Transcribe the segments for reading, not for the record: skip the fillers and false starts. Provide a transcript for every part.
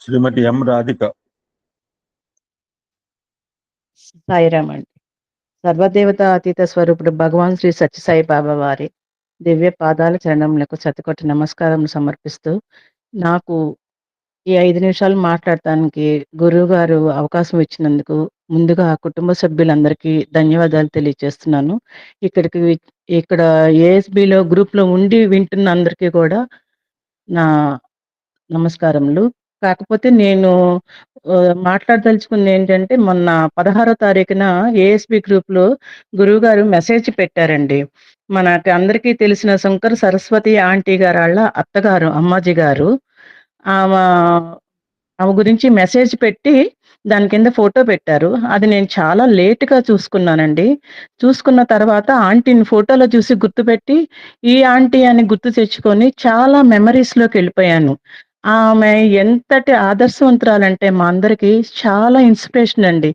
శ్రీమతి ఎం రాధిక. సాయిరామ్ అండి. సర్వదేవత అతీత స్వరూపుడు భగవాన్ శ్రీ సత్యసాయి బాబా వారి దివ్య పాదాల చరణములకు శతకోటి నమస్కారం సమర్పిస్తూ, నాకు ఈ 5 నిమిషాలు మాట్లాడటానికి గురువు గారు అవకాశం ఇచ్చినందుకు ముందుగా కుటుంబ సభ్యులందరికీ ధన్యవాదాలు తెలియజేస్తున్నాను. ఇక్కడ ఏఎస్బిలో గ్రూప్లో ఉండి వింటున్న అందరికీ కూడా నా నమస్కారములు. కాకపోతే నేను మాట్లాడదలుచుకుంది ఏంటంటే, మొన్న 16వ తారీఖున ఏఎస్బి గ్రూప్‌లో గురువుగారు మెసేజ్ పెట్టారండి. మనకి అందరికీ తెలిసిన శంకర సరస్వతి ఆంటీ గారాళ్ళ అత్తగారు అమ్మాజీ గారు. ఆమ ఆమె గురించి మెసేజ్ పెట్టి దాని కింద ఫోటో పెట్టారు. అది నేను చాలా లేట్‌గా చూసుకున్నానండి. చూసుకున్న తర్వాత ఆంటీని ఫోటోలో చూసి గుర్తుపెట్టి, ఈ ఆంటీ అని గుర్తు తెచ్చుకొని చాలా మెమరీస్‌లోకెళ్ళిపోయాను. ఆమె ఎంతటి ఆదర్శవంతురాలంటే మా అందరికి చాలా ఇన్స్‌పిరేషన్ అండి.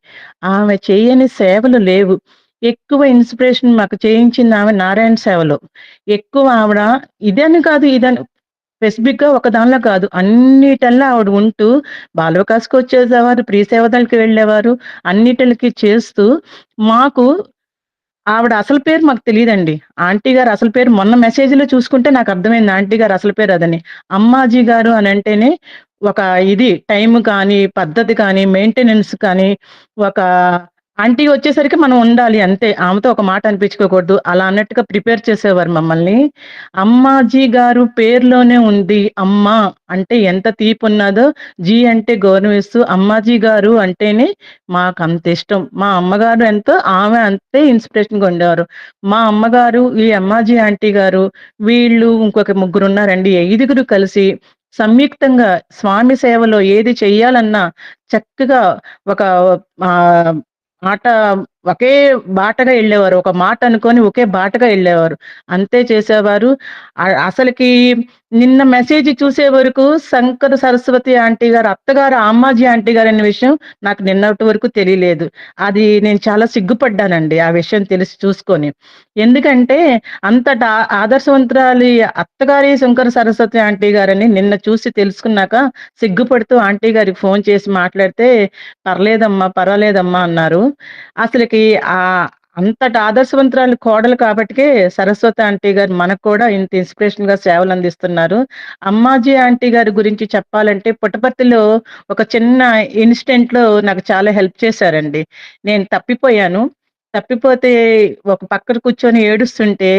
ఆమె చేయని సేవలు లేవు. ఎక్కువ ఇన్స్‌పిరేషన్ మాకు చేయించింది ఆమె నారాయణ సేవలో. ఎక్కువ ఆవిడ ఇదని కాదు, ఇదని స్పెసిఫిక్‌గా ఒక దానిలో కాదు, అన్నిటల్లా ఆవిడ ఉంటూ బాలవికాస్‌కొచ్చేసేవారు, ప్రియ సేవదళకి వెళ్ళేవారు. అన్నిటిలకి చేస్తూ మాకు ఆవిడ అసలు పేరు మాకు తెలీదండి. ఆంటీ గారు అసలు పేరు మొన్న మెసేజ్‌లో చూసుకుంటే నాకర్థమైంది ఆంటీ గారు అసలు పేరు అదని. అమ్మాజీ గారు అనంటేనే ఒక ఇది టైం కానీ, పద్ధతి కానీ, మెయింటెనెన్స్ కానీ, ఒక ఆంటీ వచ్చేసరికి మనం ఉండాలి అంతే. ఆమెతో ఒక మాట అనిపించుకోకూడదు. అలా అన్నట్టుగా ప్రిపేర్ చేసేవారు మమ్మల్ని. అమ్మాజీ గారు పేరులోనే ఉంది అమ్మ అంటే ఎంత తీపున్నదో, జీ అంటే గౌరవిస్తూ అమ్మాజీ గారు అంటేనే మాకంత ఇష్టం. మా అమ్మగారు ఎంతో ఆమె అంతే ఇన్స్‌పిరేషన్‌గా ఉండేవారు. మా అమ్మగారు, ఈ అమ్మాజీ ఆంటీ గారు, వీళ్ళు ఇంకొక ముగ్గురున్నారండి. ఐదుగురు కలిసి సంయుక్తంగా స్వామి సేవలో ఏది చెయ్యాలన్నా చక్కగా ఒక ఆహ్, మాట ఒకే బాటగా ఎళ్ళేవారు. ఒక మాట అనుకోని ఒకే బాటగా ఎళ్ళేవారు. అంతే చేసేవారు. అసలకి నిన్న మెసేజ్ చూసే వరకు శంకర సరస్వతి ఆంటీ గారు అత్తగారు అమ్మాజీ ఆంటీ గారనే విషయం నాకు నిన్నటి వరకు తెలియలేదు. అది నేను చాలా సిగ్గుపడ్డానండి ఆ విషయం తెలిసి చూసుకొని. ఎందుకంటే అంతటా ఆదర్శవంతురాలి అత్తగారి శంకర సరస్వతి ఆంటీ గారని నిన్న చూసి తెలుసుకున్నాక సిగ్గుపడుతూ ఆంటీ గారికి ఫోన్ చేసి మాట్లాడితే, "పర్లేదమ్మా, పర్వాలేదమ్మా" అన్నారు. అసలకి అంతటి ఆదర్శవంతురాలు కోడలు కాబట్టికే సరస్వతి ఆంటీ గారు మనకు కూడా ఇంత ఇన్స్‌పిరేషన్‌గా సేవలందిస్తున్నారు. అమ్మాజీ ఆంటీ గారి గురించి చెప్పాలంటే పుట్టపర్తిలో ఒక చిన్న ఇన్సిడెంట్‌లో నాకు చాలా హెల్ప్ చేశారండి. నేను తప్పిపోయాను. తప్పిపోతే ఒక పక్కన కూర్చొని ఏడుస్తుంటే,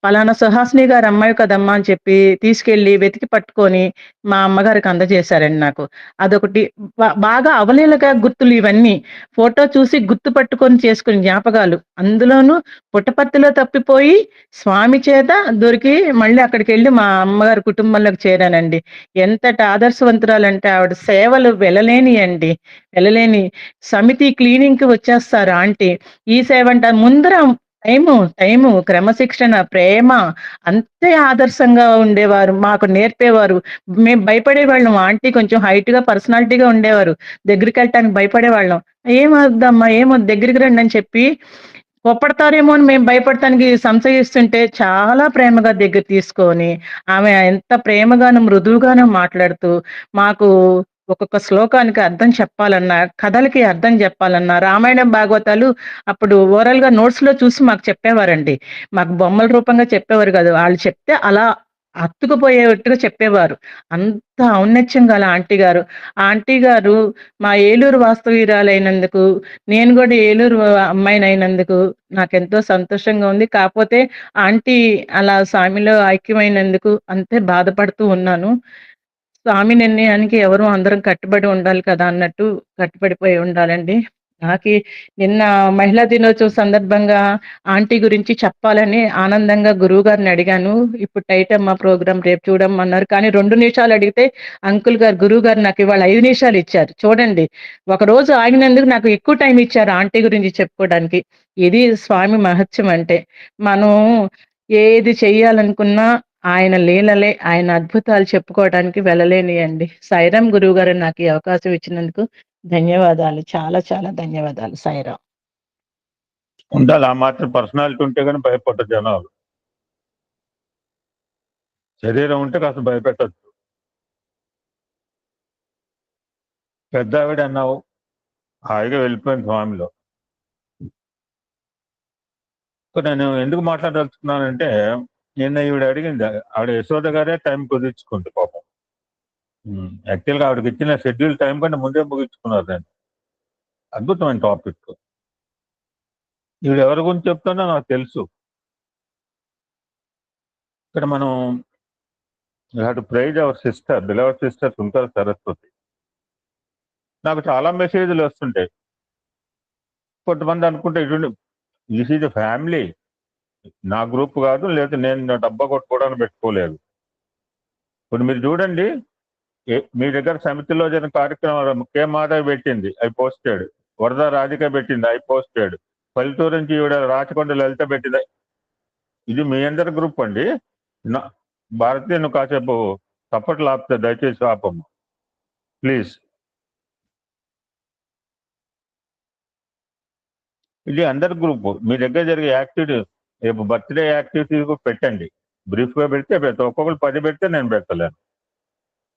"పలానా సుహాసిని గారి అమ్మాయి కదమ్మా" అని చెప్పి తీసుకెళ్ళి వెతికి పట్టుకొని మా అమ్మగారికి అందజేశారండి నాకు. అదొకటి బాగా అవలీలగా గుర్తులు ఇవన్నీ. ఫోటో చూసి గుర్తుపట్టుకొని చేసుకునే జ్ఞాపకాలు. అందులోనూ పుట్టపర్తిలో తప్పిపోయి స్వామి చేత దొరికి మళ్ళీ అక్కడికెళ్ళి మా అమ్మగారి కుటుంబంలోకి చేరానండి. ఎంతటి ఆదర్శవంతురాలంటే ఆవిడ సేవలు వెలలేనియండి. వెలలేని సమితి క్లీనింగ్‌కి వచ్చేస్తారు ఆంటీ. ఈ సేవంట ముందర టైము, క్రమశిక్షణ, ప్రేమ అంతే ఆదర్శంగా ఉండేవారు. మాకు నేర్పేవారు. మేము భయపడేవాళ్ళం. ఆంటీ కొంచెం హైట్‌గా పర్సనాలిటీగా ఉండేవారు. దగ్గరికెళ్ళటానికి భయపడేవాళ్ళం. "ఏమొద్దమ్మా, ఏమొద్దు దగ్గరికి రండి" అని చెప్పి కోప్పడతారేమో అని మేము భయపడటానికి సంశయిస్తుంటే చాలా ప్రేమగా దగ్గర తీసుకొని, ఆమె ఎంత ప్రేమగాను, మృదువుగాను మాట్లాడుతూ మాకు ఒక్కొక్క శ్లోకానికి అర్థం చెప్పాలన్నా, కథలకి అర్థం చెప్పాలన్నా, రామాయణం, భాగవతాలు అప్పుడు ఓరల్‌గా నోట్స్‌లో చూసి మాకు చెప్పేవారండి. మాకు బొమ్మల రూపంగా చెప్పేవారు కాదు. ఆళ్ళు చెప్తే అలా అత్తుకుపోయేటట్టుగా చెప్పేవారు. అంత ఔన్నత్యం గల ఆంటీ గారు. ఆ ఆంటీ గారు మా ఏలూరు వాస్తవ్యురాలైనందుకు, నేను గూడా ఏలూరు అమ్మాయినైనందుకు నాకెంతో సంతోషంగా ఉంది. కాపోతే ఆంటీ అలా స్వామిలో ఐక్యమైనందుకు అంతే బాధపడుతూ ఉన్నాను. స్వామి నిర్ణయానికి ఎవరు అందరం కట్టుబడి ఉండాలి కదా అన్నట్టు కట్టుబడిపోయి ఉండాలండి. నాకి నిన్న మహిళా దినోత్సవం సందర్భంగా ఆంటీ గురించి చెప్పాలని ఆనందంగా గురువుగారిని అడిగాను. ఇప్పుడు టైటమ్మా ప్రోగ్రామ్ రేపు చూడమన్నారు. కానీ 2 నిమిషాలు అడిగితే అంకుల్ గారు, గురువుగారు నాకు ఇవాళ 5 నిమిషాలు ఇచ్చారు. చూడండి. ఒకరోజు ఆగినందుకు నాకు ఎక్కువ టైం ఇచ్చారు ఆంటీ గురించి చెప్పుకోవడానికి. ఇది స్వామి మహత్యం అంటే. మనం ఏది చెయ్యాలనుకున్నా ఆయన లీలలే, ఆయన అద్భుతాలు చెప్పుకోవడానికి వెలలేనియండి. సాయిరాం గురువుగారు నాకు ఈ అవకాశం ఇచ్చినందుకు ధన్యవాదాలు. చాలా చాలా ధన్యవాదాలు. సాయిరాం. ఉండాలి. ఆ మాత్రం పర్సనాలిటీ ఉంటే గాని భయపడరు జనాలు. శరీరం ఉంటే కాస్త భయపెట్టొచ్చు. పెద్ద ఆవిడ అన్నావు, హాయిగా వెళ్ళిపోయింది స్వామిలో. సో నేను ఎందుకు మాట్లాడదలుచుకున్నానంటే, నిన్న ఈవిడ అడిగింది, ఆవిడ యశోద గారే టైం కుదిర్చుకుంది పాపం. యాక్చువల్గా ఆవిడకి ఇచ్చిన షెడ్యూల్ టైం కంటే ముందే ముగించుకున్నారు దాన్ని. అద్భుతమైన టాపిక్. ఈవిడ ఎవరి గురించి చెప్తున్నా నాకు తెలుసు. ఇక్కడ మనం to praise our sister, believer sister Sunkara Saraswati. నాకు చాలా మెసేజ్లు వస్తుంటాయి. కొంతమంది అనుకుంటే ఇటు దిస్ ఈజ్ ఫ్యామిలీ, నా గ్రూప్ కాదు, లేదా నేను డబ్బా కొట్టుకోవడానికి పెట్టుకోలేదు. ఇప్పుడు మీరు చూడండి, మీ దగ్గర సమితిలో జరిగిన కార్యక్రమం కే మాధవ్ పెట్టింది, అవి పోస్టెడ్. వరద రాధిక పెట్టింది, అవి పోస్టెడ్. పల్లెటూరు నుంచి ఈవిడ రాచకొండ లలిత పెట్టింది. ఇది మీ అందరి గ్రూప్ అండి. భారతీయ నువ్వు కాసేపు చప్పట్లు ఆపితే దయచేసి ఆపమ్మ ప్లీజ్. ఇది అందరి గ్రూప్. మీ దగ్గర జరిగే యాక్టివిటీ, రేపు బర్త్డే యాక్టివిటీస్ కూడా పెట్టండి. బ్రీఫ్ గా పెడితే ఒక్కొక్కరు 10 పెడితే నేను పెట్టలేను,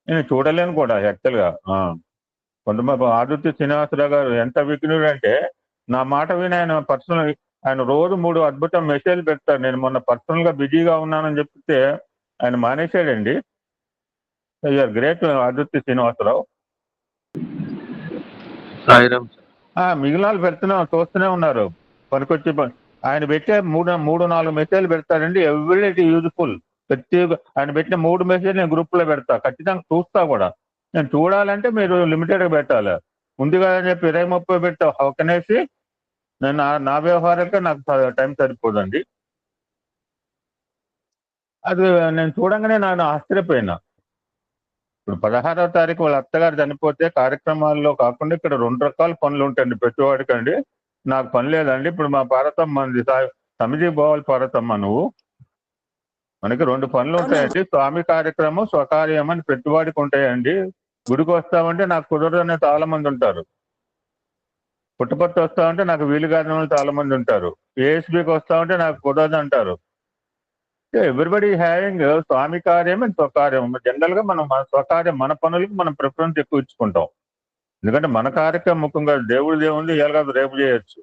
నేను చూడలేను కూడా యాక్చువల్గా. కొంతమంది ఆదిత్య శ్రీనివాసరావు గారు ఎంత విఘ్నుడు అంటే, నా మాట విని ఆయన పర్సనల్, ఆయన రోజు 3 అద్భుతం మెసేజ్లు పెడతారు. నేను మొన్న పర్సనల్ గా బిజీగా ఉన్నానని చెప్తే ఆయన మానేశాడండి. You are great Aditya Srinivasa Rao. మిగిలిన వాళ్ళు పెడుతున్నాం, చూస్తూనే ఉన్నారు. పనికొచ్చి ఆయన పెట్టే 3-4 మెసేజ్లు పెడతాడండి, ఎవ్రీ యూజ్ఫుల్. ప్రతి ఆయన పెట్టిన 3 మెసేజ్ నేను గ్రూప్ లో పెడతా, ఖచ్చితంగా చూస్తా కూడా. నేను చూడాలంటే మీరు లిమిటెడ్ గా పెట్టాలి. ముందుగా చెప్పి 20-30 పెట్టా ఒకనేసి నేను నా వ్యవహారంగా నాకు టైం సరిపోదండి. అది నేను చూడంగానే నేను ఆశ్చర్యపోయినా. ఇప్పుడు 16వ తారీఖు వాళ్ళ అత్తగారు చనిపోతే కార్యక్రమాల్లో కాకుండా ఇక్కడ 2 రకాల పనులు ఉంటాయండి ప్రతివాడికండి. నాకు పని లేదండి. ఇప్పుడు మా పార్వతమ్మ సమితి పోవాలి, పార్వతమ్మ నువ్వు, మనకి 2 పనులు ఉంటాయండి. స్వామి కార్యక్రమం, స్వకార్యం అని ప్రతివాడికి ఉంటాయండి. గుడికి వస్తామంటే నాకు కుదరదనే చాలా మంది ఉంటారు. పుట్టపర్తి వస్తామంటే నాకు వీలు కాని వాళ్ళు చాలా మంది ఉంటారు. ఏఎస్బికి వస్తామంటే నాకు కుదరదు అంటారు. ఎవ్రీబడి హ్యావింగ్ స్వామి కార్యం అండ్ స్వకార్యం. జనరల్ గా మనం మన స్వకార్యం, మన పనులకు మనం ప్రిఫరెన్స్ ఎక్కువ ఇచ్చుకుంటాం. ఎందుకంటే మన కార్యక్రమం ముఖ్యంగా దేవుడిది ఏముంది, ఇవాళ కాదు రేపు చేయొచ్చు,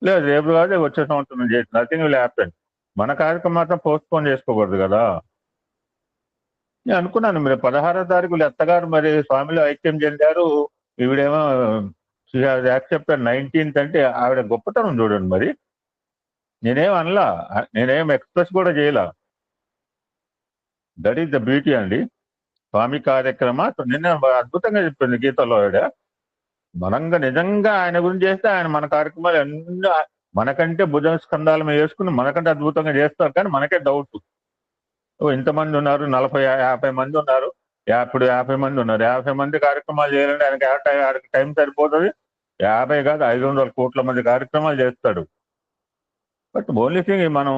లేదు రేపు కాదు వచ్చే సంవత్సరం చేయొచ్చు. Nothing will happen. మన కార్యక్రమం మాత్రం పోస్ట్ పోన్ చేసుకోకూడదు కదా. నేను అనుకున్నాను, మీరు 16వ తారీఖు అత్తగారు మరి స్వామిలో ఐక్యం చెందారు, ఈవిడేమో యాక్సెప్ట్ 19th అంటే ఆవిడ గొప్పతనం చూడండి. మరి నేనేం అనలా, నేనేం ఎక్స్ప్రెస్ కూడా చేయలా. దట్ ఈస్ ద బ్యూటీ అండి. స్వామి కార్యక్రమ నిన్న అద్భుతంగా చెప్పింది గీతలో ఆవిడ. మనంగా నిజంగా ఆయన గురించి చేస్తే ఆయన మన కార్యక్రమాలు అన్నీ మనకంటే భుజ స్కంధాల మీద వేసుకుని మనకంటే అద్భుతంగా చేస్తారు. కానీ మనకే డౌట్, ఇంతమంది ఉన్నారు, 40-50 మంది ఉన్నారు, ఇప్పుడు 50 మంది ఉన్నారు, 50 మంది కార్యక్రమాలు చేయాలంటే ఆయనకి టైం సరిపోతుంది. 50 కాదు 500 కోట్ల మంది కార్యక్రమాలు చేస్తాడు. బట్ ఓన్లీ థింగ్ మనం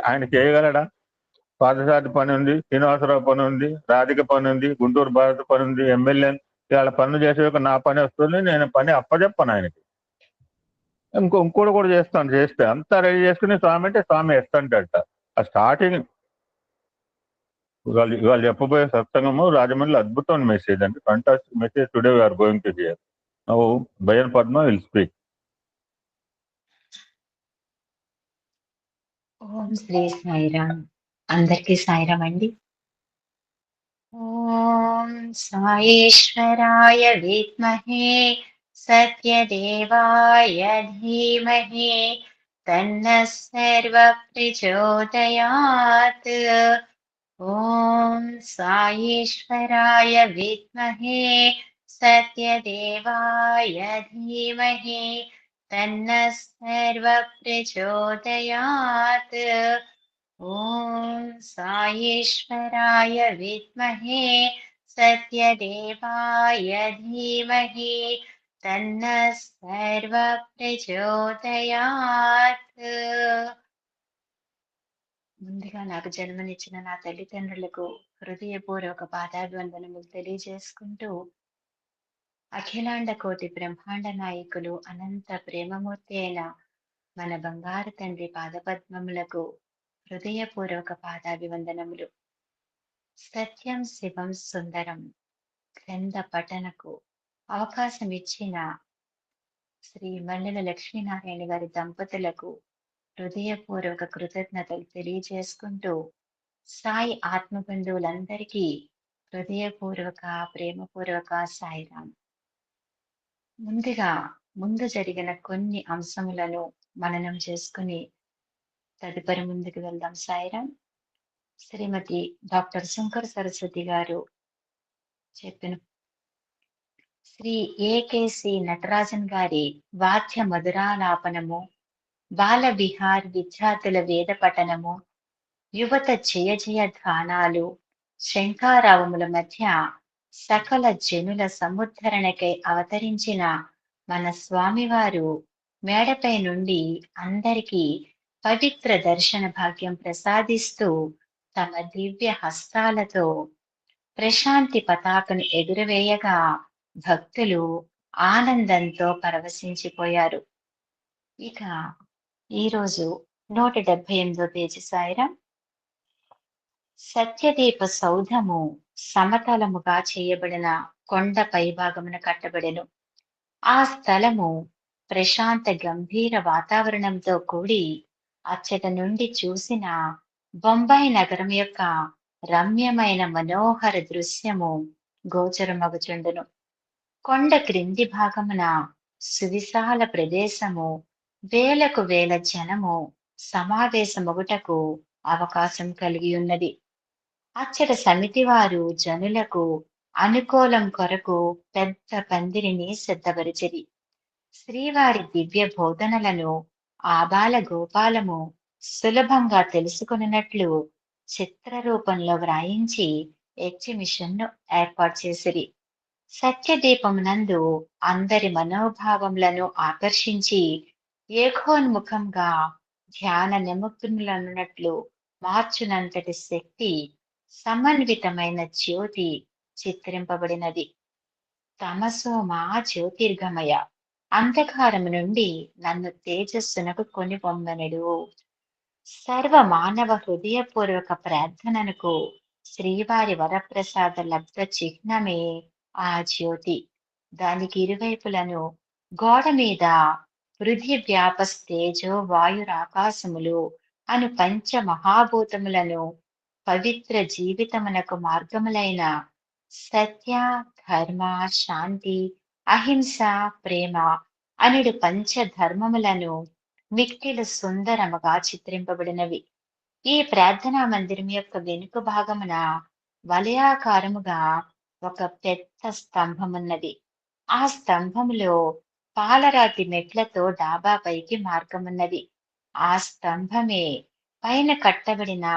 ఆయన చేయగలడా? పాదసారి పని ఉంది, శ్రీనివాసరావు పని ఉంది, రాధిక పని ఉంది, గుంటూరు భారత పని ఉంది, ఎమ్మెల్యే వాళ్ళ పనులు చేసేక నా పని వస్తుంది, నేను పని అప్పచెప్పాను ఆయనకి. ఇంకోటి కూడా చేస్తాను. చేస్తే అంతా రెడీ చేసుకుని స్వామి అంటే స్వామి ఎస్తంటట. ఆ స్టార్టింగ్ ఇవాళ చెప్పబోయే సత్సంగము రాజమండ్రిలో అద్భుతమైన మెసేజ్ అండి. Fantastic message today we are going to hear. Now భయన్ పద్మ విల్ స్పీక్. ఓం శ్రీ సాయిరామ్. అందరికీ సాయిరామ్ అండి. ఓం సాయేశ్వరాయ విద్మహే సత్యదేవాయ ధీమహి తన్నః సర్వ ప్రచోదయాత్. ఓం సాయేశ్వరాయ విద్మహే సత్యదేవాయ ధీమహి తన్నః సర్వ ప్రచోదయాత్. ఓం సాయేశ్వరాయ విద్మహే సత్యదేవాయ ధీమహి తన్నః సర్వ ప్రచోదయాత్. ముందుగా నాకు జన్మనిచ్చిన నా తల్లిదండ్రులకు హృదయపూర్వక పాదాభివందనములు తెలియజేసుకుంటూ, అఖిలాండ కోటి బ్రహ్మాండ నాయకులు అనంత ప్రేమమూర్తి అయిన మన బంగారు తండ్రి పాదపద్మములకు హృదయపూర్వక పాదాభివందనములు. సత్యం శివం సుందరం గ్రంథ పఠనకు అవకాశం ఇచ్చిన శ్రీ మల్లెల లక్ష్మీనారాయణ గారి దంపతులకు హృదయపూర్వక కృతజ్ఞతలు తెలియజేసుకుంటూ సాయి ఆత్మబంధువులందరికీ హృదయపూర్వక ప్రేమపూర్వక సాయిరాం. ముందు జరిగిన కొన్ని అంశములను మననం చేసుకుని తదుపరి ముందుకు వెళ్దాం. సాయిరాం. శ్రీమతి డాక్టర్ శంకర్ సరస్వతి గారు చెప్పిన శ్రీ ఏకేసి నటరాజన్ గారి వాద్య మధురాలాపనము, బాల విహార్ విద్యార్థుల వేద పఠనము, యువత జయ జయ ధ్వానాలు, శంఖారావముల మధ్య సకల జనుల సముద్ధరణకై అవతరించిన మన స్వామివారు మేడపై నుండి అందరికీ పవిత్ర దర్శన భాగ్యం ప్రసాదిస్తూ తమ దివ్య హస్తాలతో ప్రశాంతి పతాకను ఎగురవేయగా భక్తులు ఆనందంతో పరవశించిపోయారు. ఇక ఈరోజు 178వ పేజీ సాయిరాం. సత్యదీప సౌధము సమతలముగా చేయబడిన కొండ పైభాగమున కట్టబడెను. ఆ స్థలము ప్రశాంత గంభీర వాతావరణంతో కూడి అచ్చట నుండి చూసిన బొంబాయి నగరం యొక్క రమ్యమైన మనోహర దృశ్యము గోచరమగుచుండును. కొండ క్రింది భాగమున సువిశాల ప్రదేశము, వేలకు వేల జనము సమావేశమగుటకు అవకాశం కలిగి ఉన్నది. అచ్చట సమితి వారు జనులకు అనుకూలం కొరకు పెద్ద పందిరిని సిద్ధపరిచిరి. శ్రీవారి దివ్య బోధనలను ఆబాల గోపాలము సులభంగా తెలుసుకున్నట్లు చిత్రరూపంలో వ్రాయించి ఎగ్జిబిషన్ ను ఏర్పాటు చేసిరి. సత్యదీపమునందు అందరి మనోభావములను ఆకర్షించి ఏకోన్ముఖంగా ధ్యాన నిమగ్నులన్నట్లు మార్చునంతటి శక్తి సమన్వితమైన జ్యోతి చిత్రింపబడినది. తమసోమా జ్యోతిర్గమయ, అంధకారము నుండి నన్ను తేజస్సునకు కొని పొమ్మనెడు. సర్వ మానవ హృదయపూర్వక ప్రార్థనకు శ్రీవారి వరప్రసాద లబ్ధ చిహ్నమే ఆ జ్యోతి. దానికి ఇరువైపులను గోడ మీద పృథివ్యాపస్తేజో వాయురాకాశములు అను పంచ మహాభూతములను పవిత్ర జీవితమునకు మార్గములైన సత్య, ధర్మ, శాంతి, అహింస, ప్రేమ అనుడు పంచధర్మములను మిక్కిలి సుందరముగా చిత్రింపబడినవి. ఈ ప్రార్థనా మందిరం యొక్క వెనుక భాగమున వలయాకారముగా ఒక పెద్ద స్తంభమున్నది. ఆ స్తంభములో పాలరాతి మెట్లతో డాబా పైకి మార్గమున్నది. ఆ స్తంభమే పైన కట్టబడిన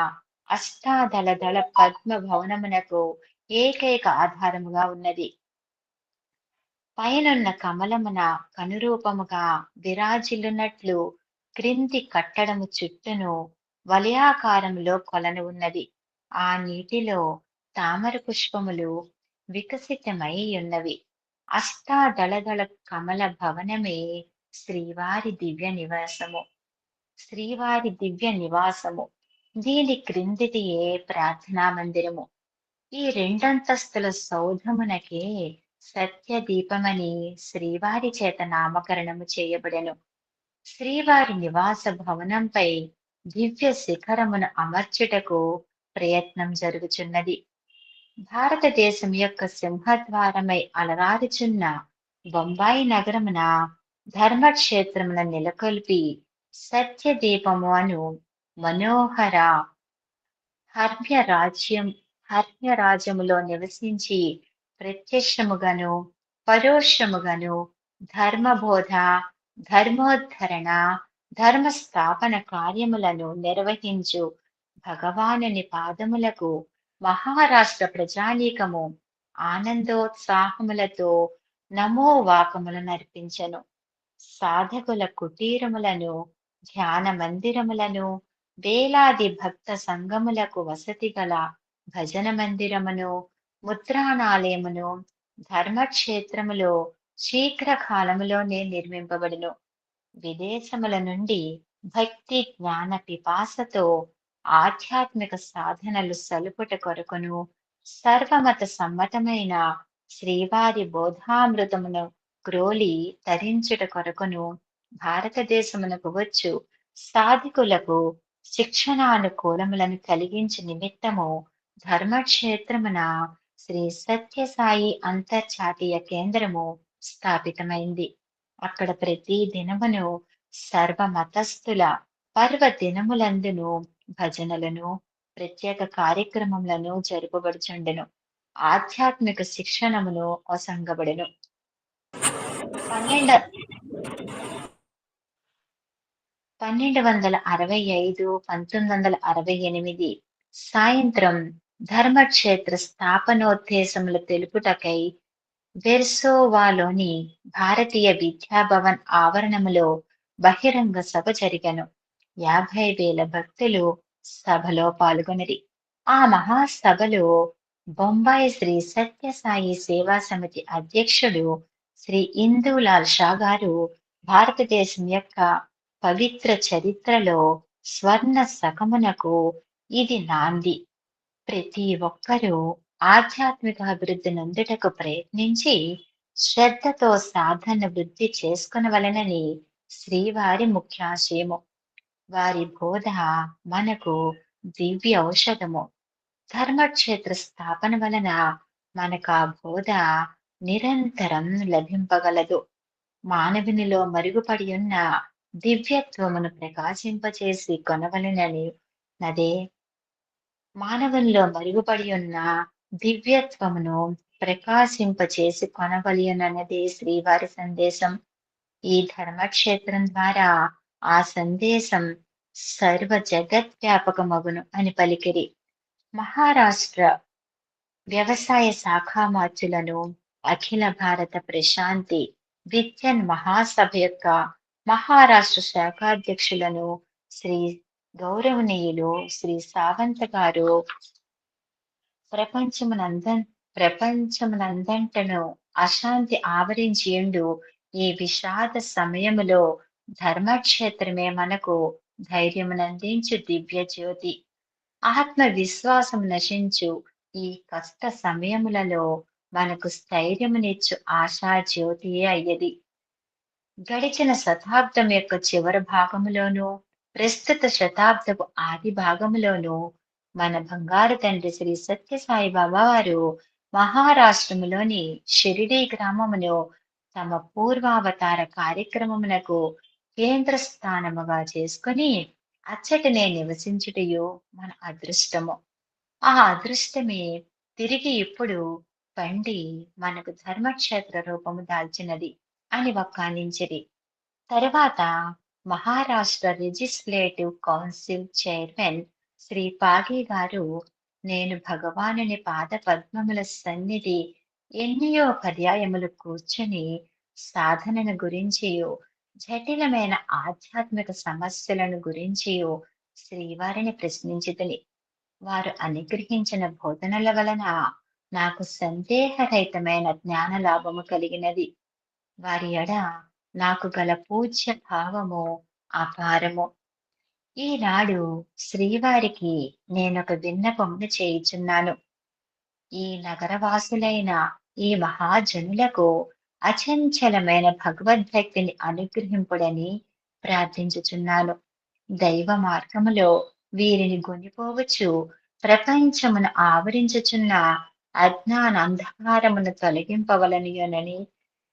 అష్టాదళదళ పద్మ భవనమునకు ఏకైక ఆధారముగా ఉన్నది. పైనున్న కమలమున కనురూపముగా విరాజిల్లునట్లు క్రింది కట్టడము చుట్టూను వలయాకారములో కొలను ఉన్నది. ఆ నీటిలో తామర పుష్పములు వికసితమై ఉన్నవి. అష్టాదళదళ కమల భవనమే శ్రీవారి దివ్య నివాసము. శ్రీవారి దివ్య నివాసము. దీని క్రిందిటియే ప్రార్థనా మందిరము. ఈ రెండంతస్తుల సౌధమునకే సత్యదీపమని శ్రీవారి చేత నామకరణము చేయబడెను. శ్రీవారి నివాస భవనంపై దివ్య శిఖరమును అమర్చుటకు ప్రయత్నం జరుగుచున్నది. భారతదేశం యొక్క సింహద్వారమై అలరారుచున్న బొంబాయి నగరమున ధర్మక్షేత్రమున నెలకొల్పి సత్యదీపము అను మనోహర హర్మ్యరాజ్యములో నివసించి ప్రత్యక్షముగాను పరోక్షముగాను ధర్మబోధ, ధర్మోద్ధరణ, ధర్మస్థాపన కార్యములను నిర్వహించు భగవానుని పాదములకు మహారాష్ట్ర ప్రజానీకము ఆనందోత్సాహములతో నమో వాకములను అర్పించెను. సాధకుల కుటీరములను, ధ్యాన మందిరములను, వేలాది భక్త సంఘములకు వసతి గల భజన మందిరమును, ముద్రాణాలయమును ధర్మక్షేత్రములో శీఘ్రకాలములోనే నిర్మింపబడును. విదేశముల నుండి భక్తి జ్ఞాన పిపాసతో ఆధ్యాత్మిక సాధనలు సలుపుట కొరకును సర్వమత సమ్మతమైన శ్రీవారి బోధామృతమును క్రోలి తరించుట కొరకును భారతదేశమునకు వచ్చు సాధికులకు శిక్షణానుకూలములను కలిగించు నిమిత్తము ధర్మక్షేత్రమున శ్రీ సత్యసాయి అంతర్జాతీయ కేంద్రము స్థాపితమైంది. అక్కడ ప్రతి దినమును సర్వమతస్థుల పర్వదినములందును భజనలను ప్రత్యేక కార్యక్రమములను జరుపబడుచుండెను. ఆధ్యాత్మిక శిక్షణమును ఒసంగబడెను. 1265 1968 సాయంత్రం ధర్మక్షేత్ర స్థాపనోద్దేశములు తెలుపుటకై వెర్సోవాలోని భారతీయ విద్యాభవన్ ఆవరణములో బహిరంగ సభ జరిగెను. 50,000 భక్తులు సభలో పాల్గొనిరి. ఆ మహాసభలో బొంబాయి శ్రీ సత్యసాయి సేవా సమితి అధ్యక్షుడు శ్రీ ఇందూలాల్ షా గారు భారతదేశం యొక్క పవిత్ర చరిత్రలో స్వర్ణ శకమునకు ఇది నాంది. ప్రతి ఒక్కరూ ఆధ్యాత్మిక అభివృద్ధి నొందుటకు ప్రయత్నించి శ్రద్ధతో సాధన వృద్ధి చేసుకొనవలెనని శ్రీవారి ముఖ్యాశయము. వారి బోధ మనకు దివ్య ఔషధము. ధర్మక్షేత్ర స్థాపన వలన మనకు ఆ బోధ నిరంతరం లభింపగలదు. మానవునిలో మరుగుపడి ఉన్న దివ్యత్వమును ప్రకాశింపచేసి కొనవలెనని నదే మానవునిలో మరుగుపడి ఉన్న దివ్యత్వమును ప్రకాశింపచేసి కొనవలెనన్నదే శ్రీవారి సందేశం. ఈ ధర్మక్షేత్రం ద్వారా ఆ సందేశం సర్వ జగద్వ్యాపకమగును అని పలికిరి. మహారాష్ట్ర వ్యవసాయ శాఖామాత్యులను అఖిల భారత ప్రశాంతి విద్యన్ మహాసభ యొక్క మహారాష్ట్ర శాఖాధ్యక్షులను శ్రీ గౌరవనీయులు శ్రీ సావంత గారు ప్రపంచమునందంటను అశాంతి ఆవరించియుండు ఈ విషాద సమయములో ధర్మక్షేత్రమే మనకు ధైర్యమునందించు దివ్య జ్యోతి. ఆత్మవిశ్వాసం నశించు ఈ కష్ట సమయములలో మనకు స్థైర్యమునిచ్చు ఆశా జ్యోతియే అయ్యది. గడిచిన శతాబ్దం యొక్క చివరి భాగములోను ప్రస్తుత శతాబ్దపు ఆది భాగములోను మన బంగారు తండ్రి శ్రీ సత్యసాయి బాబా వారు మహారాష్ట్రములోని షిరిడీ గ్రామమును తమ పూర్వావతార కార్యక్రమమునకు కేంద్ర స్థానముగా చేసుకుని అచ్చటనే నివసించుటయు మన అదృష్టము. ఆ అదృష్టమే తిరిగి ఇప్పుడు పండి మనకు ధర్మక్షేత్ర రూపము దాల్చినది అని వక్కానించిరి. తరువాత Maharashtra legislative council chairman Shri Pagi గారు నేను భగవానుని పాద పద్మముల సన్నిధి ఎన్నియో పర్యాయములు కూర్చుని సాధనను గురించియో జటిలమైన ఆధ్యాత్మిక సమస్యలను గురించియో శ్రీవారిని ప్రశ్నించితిని. వారు అనుగ్రహించిన బోధనల వలన నాకు సందేహరహితమైన జ్ఞాన లాభము కలిగినది. వారి ఎడ నాకు గల పూజ్య భావము అపారము. ఈనాడు శ్రీవారికి నేనొక విన్నపమును చేయుచున్నాను. ఈ నగరవాసులైన ఈ మహాజనులకు అచంచలమైన భగవద్భక్తిని అనుగ్రహింపుడని ప్రార్థించుచున్నాను. దైవ మార్గములో వీరిని గొనిపోవచ్చు ప్రపంచమును ఆవరించుచున్న అజ్ఞాన అంధకారమును తొలగింపవలనియనని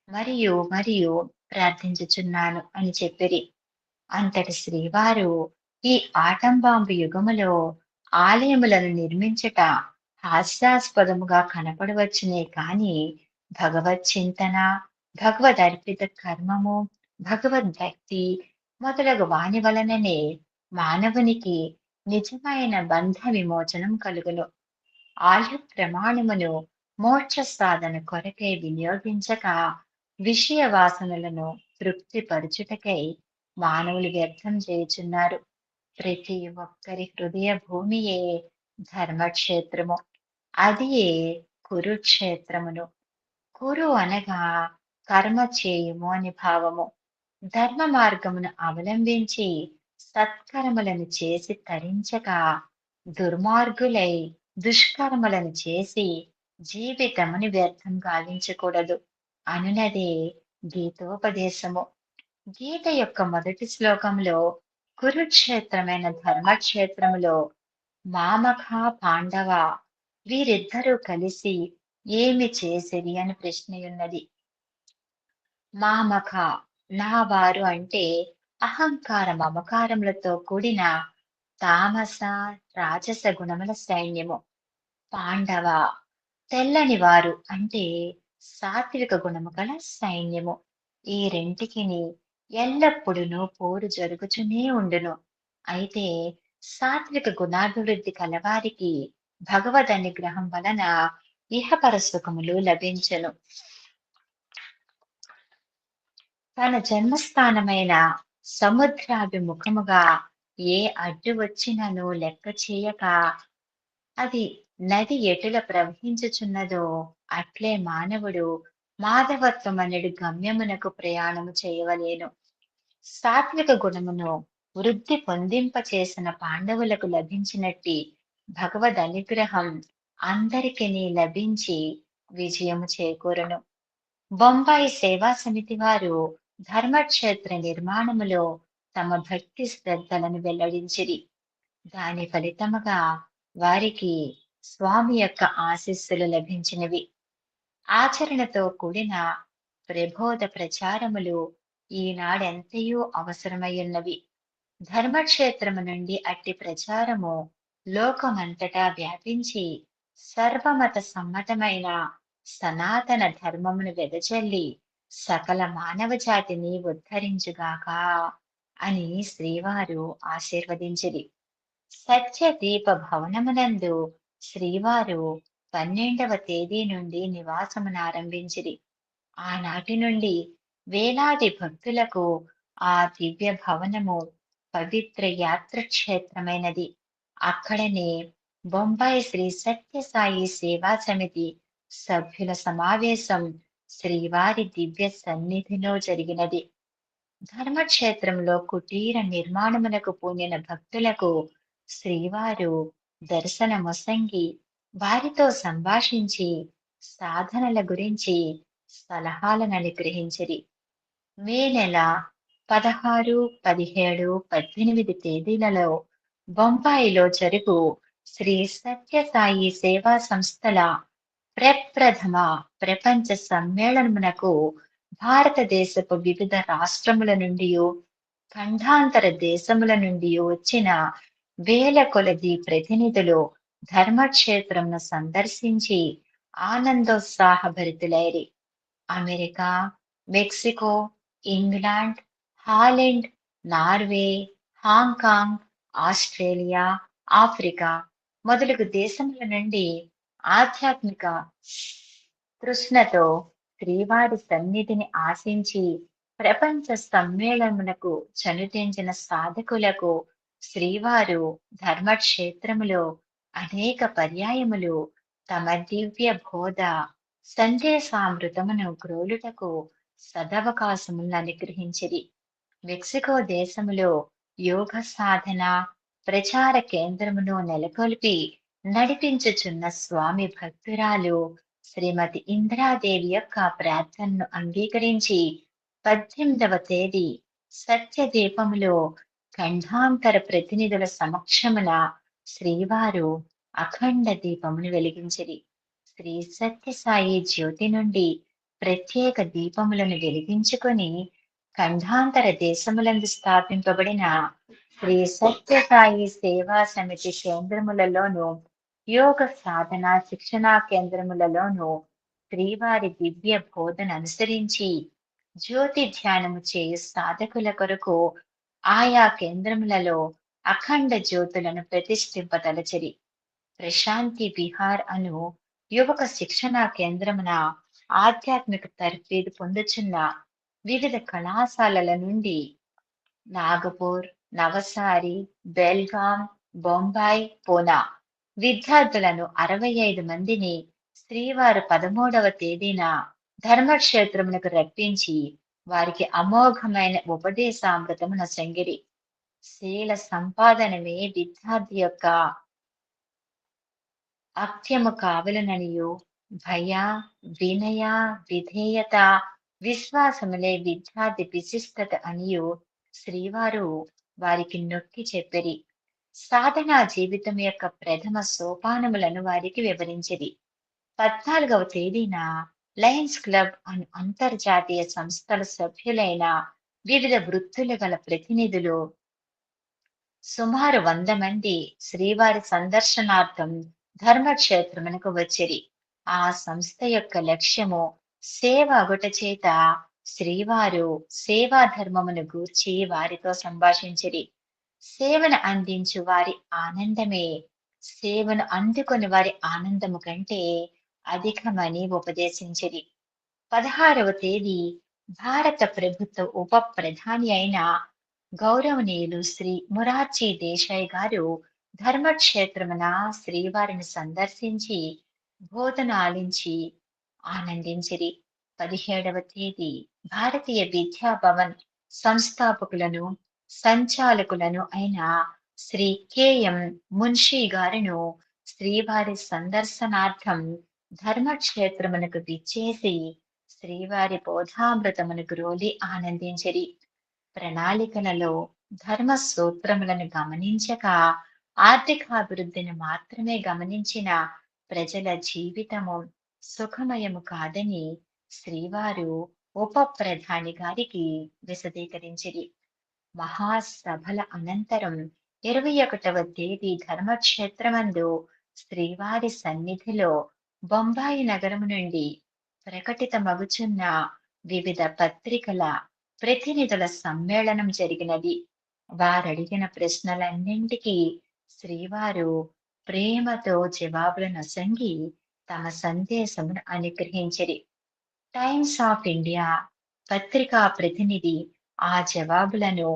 మరియు మరియు ప్రార్థించుచున్నాను అని చెప్పిరి. అంతటి శ్రీవారు ఈ ఆటంబాంబు యుగములో ఆలయములను నిర్మించుట హాస్యాస్పదముగా కనపడవచ్చునే కాని భగవత్ చింతన, భగవదర్పిత కర్మము, భగవద్భక్తి మొదలగు వాని వలననే మానవునికి నిజమైన బంధ విమోచనం కలుగును. ఆయు ప్రమాణమును మోక్ష సాధన కొరకై వినియోగించక విషయ వాసనలను తృప్తిపరచుటకై మానవులు వ్యర్థం చేయుచున్నారు. ప్రతి ఒక్కరి హృదయ భూమియే ధర్మక్షేత్రము. అదియే కురుక్షేత్రమును. కురు అనగా కర్మ చేయుము అని భావము. ధర్మ మార్గమును అవలంబించి సత్కర్మలను చేసి తరించక దుర్మార్గులై దుష్కర్మలను చేసి జీవితముని వ్యర్థం గావించకూడదు అనునదే గీతోపదేశము. గీత యొక్క మొదటి శ్లోకంలో కురుక్షేత్రమైన ధర్మక్షేత్రములో మామఖ పాండవ వీరిద్దరూ కలిసి ఏమి చేసిరి అని ప్రశ్నయున్నది. మామఖ నా వారు అంటే అహంకార మమకారములతో కూడిన తామస రాజస గుణముల సైన్యము. పాండవ తెల్లని వారు అంటే సాత్విక గుణము గల సైన్యము. ఈ రెంటికిని ఎల్లప్పుడూ పోరు జరుగుచునే ఉండును. అయితే సాత్విక గుణాభివృద్ధి కలవారికి భగవద్ అనుగ్రహం వలన ఇహపర సుఖములు లభించును. తన జన్మస్థానమైన సముద్రాభిముఖముగా ఏ అడ్డు వచ్చినను లెక్క చేయక అది నది ఎటుల ప్రవహించుచున్నదో అట్లే మానవుడు మాధవత్వమనడు గమ్యమునకు ప్రయాణము చేయవలేను. సాత్విక గుణమును వృద్ధి పొందింప చేసిన పాండవులకు లభించినట్టి భగవద్ అనుగ్రహం అందరికీ లభించి విజయము చేకూరును. బొంబాయి సేవా సమితి వారు ధర్మక్షేత్ర నిర్మాణములో తమ భక్తి శ్రద్ధలను వెల్లడించిరి. దాని ఫలితముగా వారికి స్వామి యొక్క ఆశీస్సులు లభించినవి. ఆచరణతో కూడిన ప్రబోధ ప్రచారములు ఈనాడెంతయో అవసరమయ్యున్నవి. ధర్మక్షేత్రము నుండి అట్టి ప్రచారము లోకమంతటా వ్యాపించి సర్వమత సమ్మతమైన సనాతన ధర్మమును వెదజల్లి సకల మానవ జాతిని ఉద్ధరించుగాక అని శ్రీవారు ఆశీర్వదించిరి. సత్య దీప భవనమునందు శ్రీవారు 12వ తేదీ నుండి నివాసమునారంభించిరి. ఆనాటి నుండి వేలాది భక్తులకు ఆ దివ్య భవనము పవిత్ర యాత్ర క్షేత్రమైనది. అక్కడనే బొంబాయి శ్రీ సత్యసాయి సేవా సమితి సభ్యుల సమావేశం శ్రీవారి దివ్య సన్నిధిలో జరిగినది. ధర్మక్షేత్రంలో కుటీర నిర్మాణమునకు పూనిన భక్తులకు శ్రీవారు దర్శనమొసంగి వారితో సంభాషించి సాధనల గురించి సలహాలను అనుగ్రహించిరి. మే నెల 16, 17, 18 తేదీలలో బొంబాయిలో జరుగు శ్రీ సత్యసాయి సేవా సంస్థల ప్రప్రథమ ప్రపంచ సమ్మేళనమునకు భారతదేశపు వివిధ రాష్ట్రముల నుండి ఖండాంతర దేశముల నుండి వచ్చిన వేల కొలది ప్రతినిధులు ధర్మక్షేత్రంను సందర్శించి ఆనందోత్సాహభరితులైరి. America, Mexico, England, Holland, Norway, Hong Kong, Australia, Africa మొదలగు దేశముల నుండి ఆధ్యాత్మిక తృష్ణతో శ్రీవారి సన్నిధిని ఆశించి ప్రపంచ సమ్మేళనమునకు చనుతించిన సాధకులకు శ్రీవారు ధర్మక్షేత్రములో అనేక పర్యాయములు తమ దివ్య బోధ సందేశామృతమును గ్రోలుటకు సదవకాశములను అనుగ్రహించిరి. మెక్సికో దేశములో యోగ సాధన ప్రచార కేంద్రమును నెలకొల్పి నడిపించుచున్న స్వామి భక్తురాలు శ్రీమతి ఇంద్రాదేవి యొక్క ప్రార్థనను అంగీకరించి 18వ తేదీ సత్యదీపములో ఖండాంతర ప్రతినిధుల సమక్షమున శ్రీవారు అఖండ దీపమును వెలిగించిరి. శ్రీ సత్యసాయి జ్యోతి నుండి ప్రత్యేక దీపములను వెలిగించుకొని ఖండాంతర దేశములందు స్థాపింపబడిన శ్రీ సత్యసాయి సేవా సమితి కేంద్రములలోను యోగ సాధన శిక్షణా కేంద్రములలోను శ్రీవారి దివ్య బోధన అనుసరించి జ్యోతి ధ్యానము చేయు సాధకుల కొరకు ఆయా కేంద్రములలో అఖండ జ్యోతులను ప్రతిష్ఠింపతలచిరి. ప్రశాంతి విహార్ అను యువక శిక్షణా కేంద్రమున ఆధ్యాత్మిక తర్ఫీదు పొందుచున్న వివిధ కళాశాలల నుండి నాగపూర్, నవసారి, బెల్గాం, బొంబాయి, పూనా విద్యార్థులను 65 మందిని శ్రీవారు 13వ తేదీన ధర్మక్షేత్రమునకు రప్పించి వారికి అమోఘమైన ఉపదేశామృతమున సంగిరి. శీల సంపాదనమే విద్యార్థి యొక్క అత్యము కావలననియు భయ, వినయ, విధేయత, విశ్వాసములే విద్యార్థి విశిష్టత అనియు శ్రీవారు వారికి నొక్కి చెప్పిరి. సాధనా జీవితం యొక్క ప్రథమ సోపానములను వారికి వివరించిరి. 14వ తేదీన లయన్స్ క్లబ్ అంతర్జాతీయ సంస్థల సభ్యులైన వివిధ వృత్తులు గల ప్రతినిధులు సుమారు 100 మంది శ్రీవారి సందర్శనార్థం ధర్మక్షేత్రమునకు వచ్చిరి. ఆ సంస్థ యొక్క లక్ష్యము సేవ అగుట చేత శ్రీవారు సేవా ధర్మమును గూర్చి వారితో సంభాషించిరి. సేవను అందించు వారి ఆనందమే సేవను అందుకొని వారి ఆనందము కంటే అధికమని ఉపదేశించిరి. 16వ తేదీ భారత ప్రభుత్వ ఉప ప్రధాని అయిన గౌరవనీయులు శ్రీ మొరార్జీ దేశాయ్ గారు ధర్మక్షేత్రమున శ్రీవారిని సందర్శించి బోధన ఆలించి ఆనందించిరి. 17వ తేదీ భారతీయ విద్యా భవన్ సంస్థాపకులను సంచాలకులను అయిన శ్రీ కెఎం మున్షి గారును శ్రీవారి సందర్శనార్థం ధర్మక్షేత్రమునకు విచ్చేసి శ్రీవారి బోధామృతమును గ్రోలి ఆనందించిరి. ప్రణాళికలలో ధర్మ సూత్రములను గమనించక ఆర్థికాభివృద్ధిని మాత్రమే గమనించిన ప్రజల జీవితము సుఖమయము కాదని శ్రీవారు ఉప ప్రధాని గారికి విశదీకరించిరి. మహాసభల అనంతరం 21వ తేదీ ధర్మక్షేత్రమందు శ్రీవారి సన్నిధిలో బొంబాయి నగరము నుండి ప్రకటితమగుచున్న వివిధ పత్రికల ప్రతినిధుల సమ్మేళనం జరిగినది. వారడిగిన ప్రశ్నలన్నింటికీ శ్రీవారు ప్రేమతో జవాబులను నొసంగి తమ సందేశమును అనుగ్రహించిరి. టైమ్స్ ఆఫ్ ఇండియా పత్రికా ప్రతినిధి ఆ జవాబులను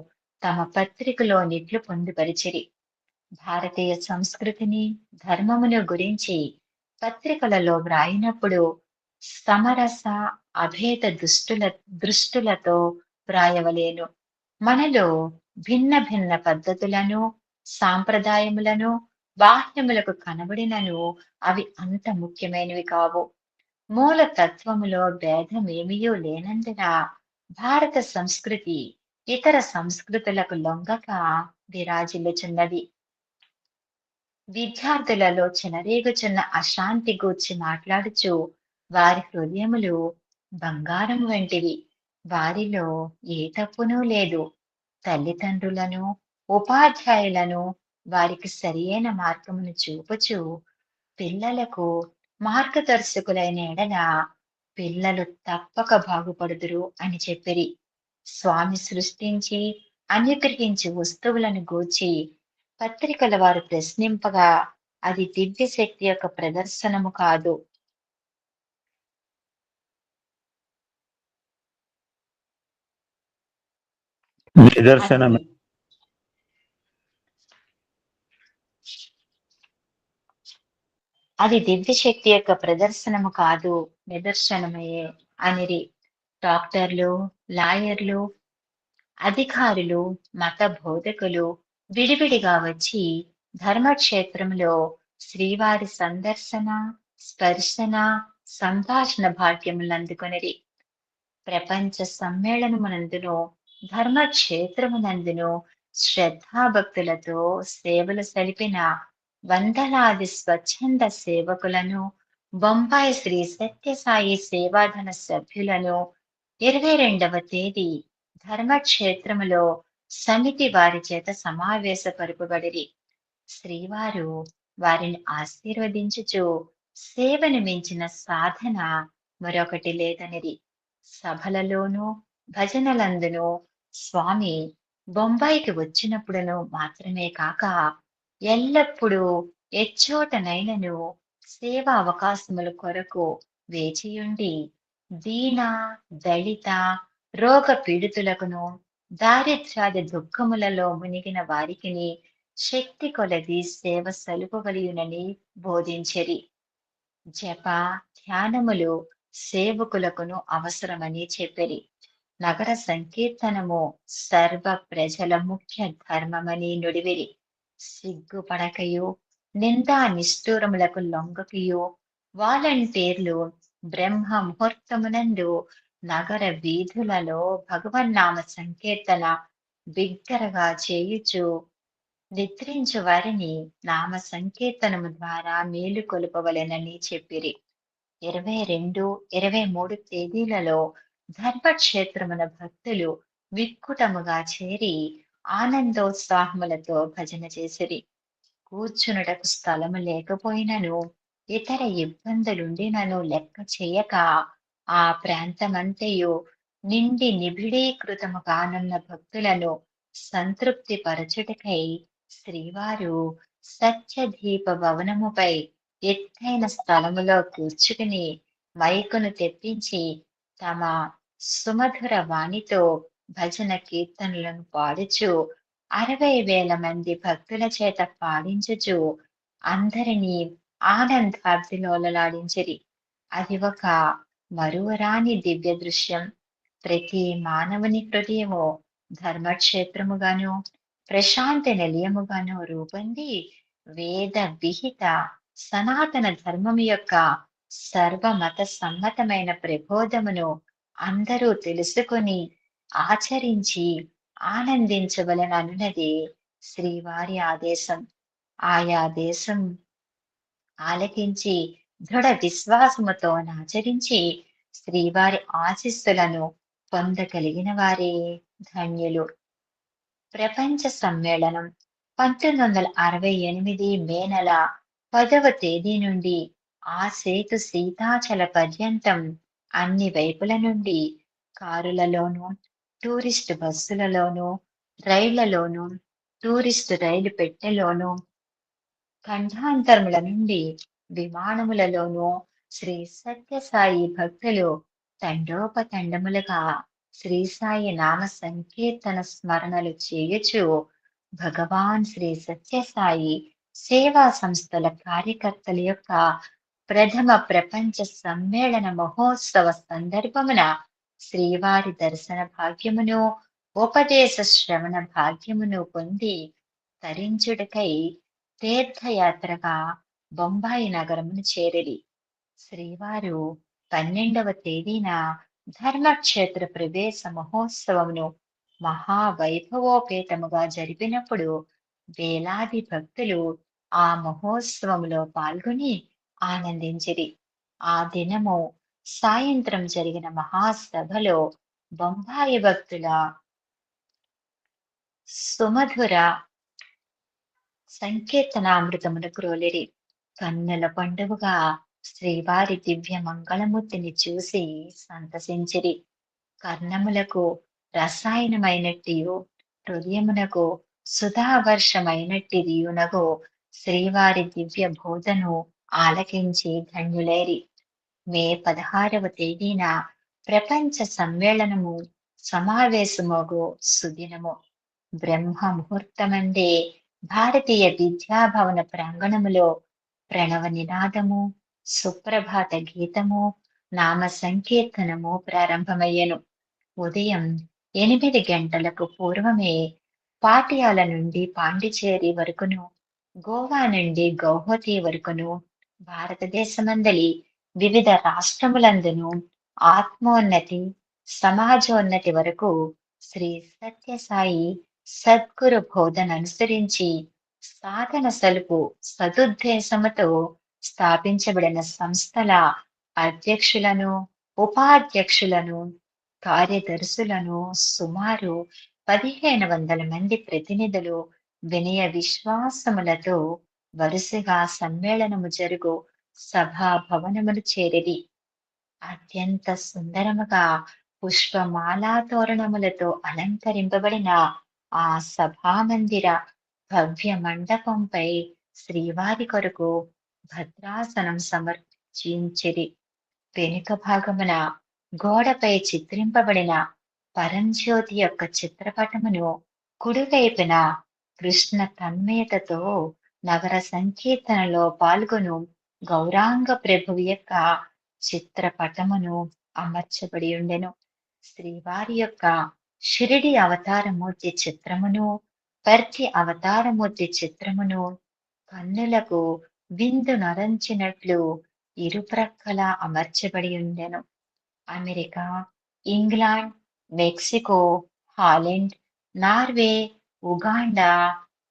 తమ పత్రికలోనిట్లు పొందుపరిచిరి. భారతీయ సంస్కృతిని ధర్మమును గురించి పత్రికలలో వ్రాయినప్పుడు సమరస అభేద దృష్టులతో వ్రాయవలేను. మనలో భిన్న భిన్న పద్ధతులను సాంప్రదాయములను బాహ్యములకు కనబడినను అవి అంత ముఖ్యమైనవి కావు. మూల తత్వములో భేదమేమియూ లేనందున భారత సంస్కృతి ఇతర సంస్కృతులకు లొంగక విరాజిల్లుచున్నది. విద్యార్థులలో చెలరేగుచున్న అశాంతి గూర్చి మాట్లాడుచు వారి హృదయములు బంగారం వంటివి. వారిలో ఏ తప్పునూ లేదు. తల్లిదండ్రులను ఉపాధ్యాయులను వారికి సరియైన మార్గమును చూపుచు పిల్లలకు మార్గదర్శకులైన ఎడల పిల్లలు తప్పక బాగుపడుదురు అని చెప్పిరి. స్వామి సృష్టించి అనుగ్రహించి వస్తువులను గూర్చి పత్రికల వారు ప్రశ్నింపగా అది దివ్య శక్తి యొక్క ప్రదర్శనము కాదు. నిదర్శనమే. అది దివ్య శక్తి యొక్క ప్రదర్శనము కాదు, నిదర్శనమే అనిరి. డాక్టర్లు, లాయర్లు, అధికారులు, మత బోధకులు విడివిడిగా వచ్చి ధర్మక్షేత్రంలో శ్రీవారి సందర్శన, స్పర్శన, సంభాషణ భాగ్యములు అందుకొనిరి. ప్రపంచ సమ్మేళనమునందును ధర్మక్షేత్రమునందును శ్రద్ధాభక్తులతో సేవలు సలిపిన వందలాది స్వచ్ఛంద సేవకులను, బొంబాయి శ్రీ సత్యసాయి సేవాధన సభ్యులను 22వ తేదీ ధర్మక్షేత్రములో సమితి వారి చేత సమావేశపరుపబడిరి. శ్రీవారు వారిని ఆశీర్వదించుచు సేవను మించిన సాధన మరొకటి లేదనిది. సభలలోనూ భజనలందును స్వామి బొంబాయికి వచ్చినప్పుడును మాత్రమే కాక ఎల్లప్పుడూ ఎచ్చోటనైనను సేవా అవకాశముల కొరకు వేచియుండి దీన, దళిత, రోగ పీడితులకును దారిద్ర్యాది దుఃఖములలో మునిగిన వారికిని శక్తి కొలది సేవ సలుపవలయునని బోధించెరి. జప ధ్యానములు సేవకులకును అవసరమని చెప్పిరి. నగర సంకీర్తనము సర్వ ప్రజల ముఖ్య ధర్మమని నుడివిరి. సిగ్గుపడకయు నిందా నిష్ఠూరములకు లొంగకయు వాలంటీర్లు బ్రహ్మ ముహూర్తమునందు నగర వీధులలో భగవన్నామ సంకీర్తన బిగ్గరగా చేయుచు నిద్రించు వారిని నామ సంకీర్తనము ద్వారా మేలు కొలుపవలెనని చెప్పిరి. 22, 23 తేదీలలో ధర్మక్షేత్రమున భక్తులు విక్కుటముగా చేరి ఆనందోత్సాహములతో భజన చేసిరి. కూర్చునుటకు స్థలము లేకపోయినను ఇతర ఇబ్బందులుండినను లెక్క చేయక ఆ ప్రాంతమంతయు నిండి నిబిడీకృతము కానున్న భక్తులను సంతృప్తి పరచుటకై శ్రీవారు సత్యదీప భవనముపై ఎత్తైన స్థలములో కూర్చుకుని మైకును తెప్పించి తమ సుమధుర వాణితో భజన కీర్తనలను పాడుచు 60,000 మంది భక్తుల చేత పాడించుచు అందరినీ ఆనందార్తిలోలలాడించిరి. అది ఒక మరువరాని దివ్య దృశ్యం. ప్రతి మానవుని హృదయము ధర్మక్షేత్రముగాను ప్రశాంతి నిలయముగాను రూపొంది వేద విహిత సనాతన ధర్మము యొక్క సర్వమత సమ్మతమైన ప్రబోధమును అందరూ తెలుసుకొని ఆచరించి ఆనందించవలననున్నది శ్రీవారి ఆదేశం. ఆయా దేశం ఆలకించి దృఢ విశ్వాసముతో ఆచరించి శ్రీవారి ఆశీస్సులను పొందగలిగిన వారే ధన్యులు. ప్రపంచ సమ్మేళనం 1968 మే నెల 10వ తేదీ నుండి ఆ సేతు సీతాచల పర్యంతం అన్ని వైపుల నుండి కారులలోనూ, టూరిస్టు బస్సులలోనూ, రైళ్లలోనూ, టూరిస్టు రైలు పెట్టెలోనూ, ఖండాంతరముల నుండి విమానములలోనూ శ్రీ సత్యసాయి భక్తులు తండోపతండములుగా శ్రీ సాయి నామ సంకీర్తన స్మరణలు చేయుచు భగవాన్ శ్రీ సత్యసాయి సేవా సంస్థల కార్యకర్తల యొక్క ప్రథమ ప్రపంచ సమ్మేళన మహోత్సవ సందర్భమున శ్రీవారి దర్శన భాగ్యమును ఉపదేశ శ్రవణ భాగ్యమును పొంది తరించుటకై తీర్థయాత్రగా బొంబాయి నగరమును చేరిరి. శ్రీవారు 12వ తేదీన ధర్మక్షేత్ర ప్రవేశ మహోత్సవమును మహావైభవోపేతముగా జరిపినప్పుడు వేలాది భక్తులు ఆ మహోత్సవములో పాల్గొని ఆనందించిరి. ఆ దినము సాయంత్రం జరిగిన మహాసభలో బొంబాయి భక్తుల సుమధుర సంకీర్తనామృతమును క్రోలిరి. కన్నుల పండుగగా శ్రీవారి దివ్య మంగళమూర్తిని చూసి సంతసించిరి. కర్ణములకు రసాయనమైనట్టియు హృదయమునకు సుధావర్షమైనట్టిదియునగు శ్రీవారి దివ్య బోధను ఆలకించి ధన్యులైరి. మే 16వ తేదీన ప్రపంచ సమ్మేళనము సమావేశమగు సుదినము. బ్రహ్మ ముహూర్తమందే భారతీయ విద్యాభవన ప్రాంగణములో ప్రణవ నినాదము, సుప్రభాత గీతము, నామ సంకీర్తనము ప్రారంభమయ్యెను. ఉదయం 8 గంటలకు పూర్వమే పాటియాల నుండి పాండిచేరి వరకును, గోవా నుండి గౌహతి వరకును, భారతదేశమందలి వివిధ రాష్ట్రములందును ఆత్మోన్నతి, సమాజోన్నతి వరకు శ్రీ సత్యసాయి సద్గురు బోధన అనుసరించి సాధన సలుపు సదుద్దేశముతో స్థాపించబడిన సంస్థల అధ్యక్షులను, ఉపాధ్యక్షులను, కార్యదర్శులను సుమారు 1,500 మంది ప్రతినిధులు వినయ విశ్వాసములతో వరుసగా సమ్మేళనము జరుగు సభాభవనమును చేరిరి. అత్యంత సుందరముగా పుష్పమాలా తోరణములతో అలంకరింపబడిన ఆ సభామందిర భవ్య మండపంపై శ్రీవారి కొరకు భద్రాసనం సమర్పించిరి. వెనుక భాగమున గోడపై చిత్రింపబడిన పరంజ్యోతి యొక్క చిత్రపటమును, కుడివైపున కృష్ణ తన్మయతతో నగర సంకీర్తనలో పాల్గొను గౌరాంగ ప్రభువు యొక్క చిత్రపటమును అమర్చబడి ఉండెను. శ్రీవారి యొక్క షిరిడి అవతారమూర్తి చిత్రమును, పర్తి అవతారమూర్తి చిత్రమును కన్నులకు విందు నరంచినట్లు ఇరుప్రక్కల అమర్చబడి ఉండెను. America, England, Mexico, Holland, Norway, Uganda,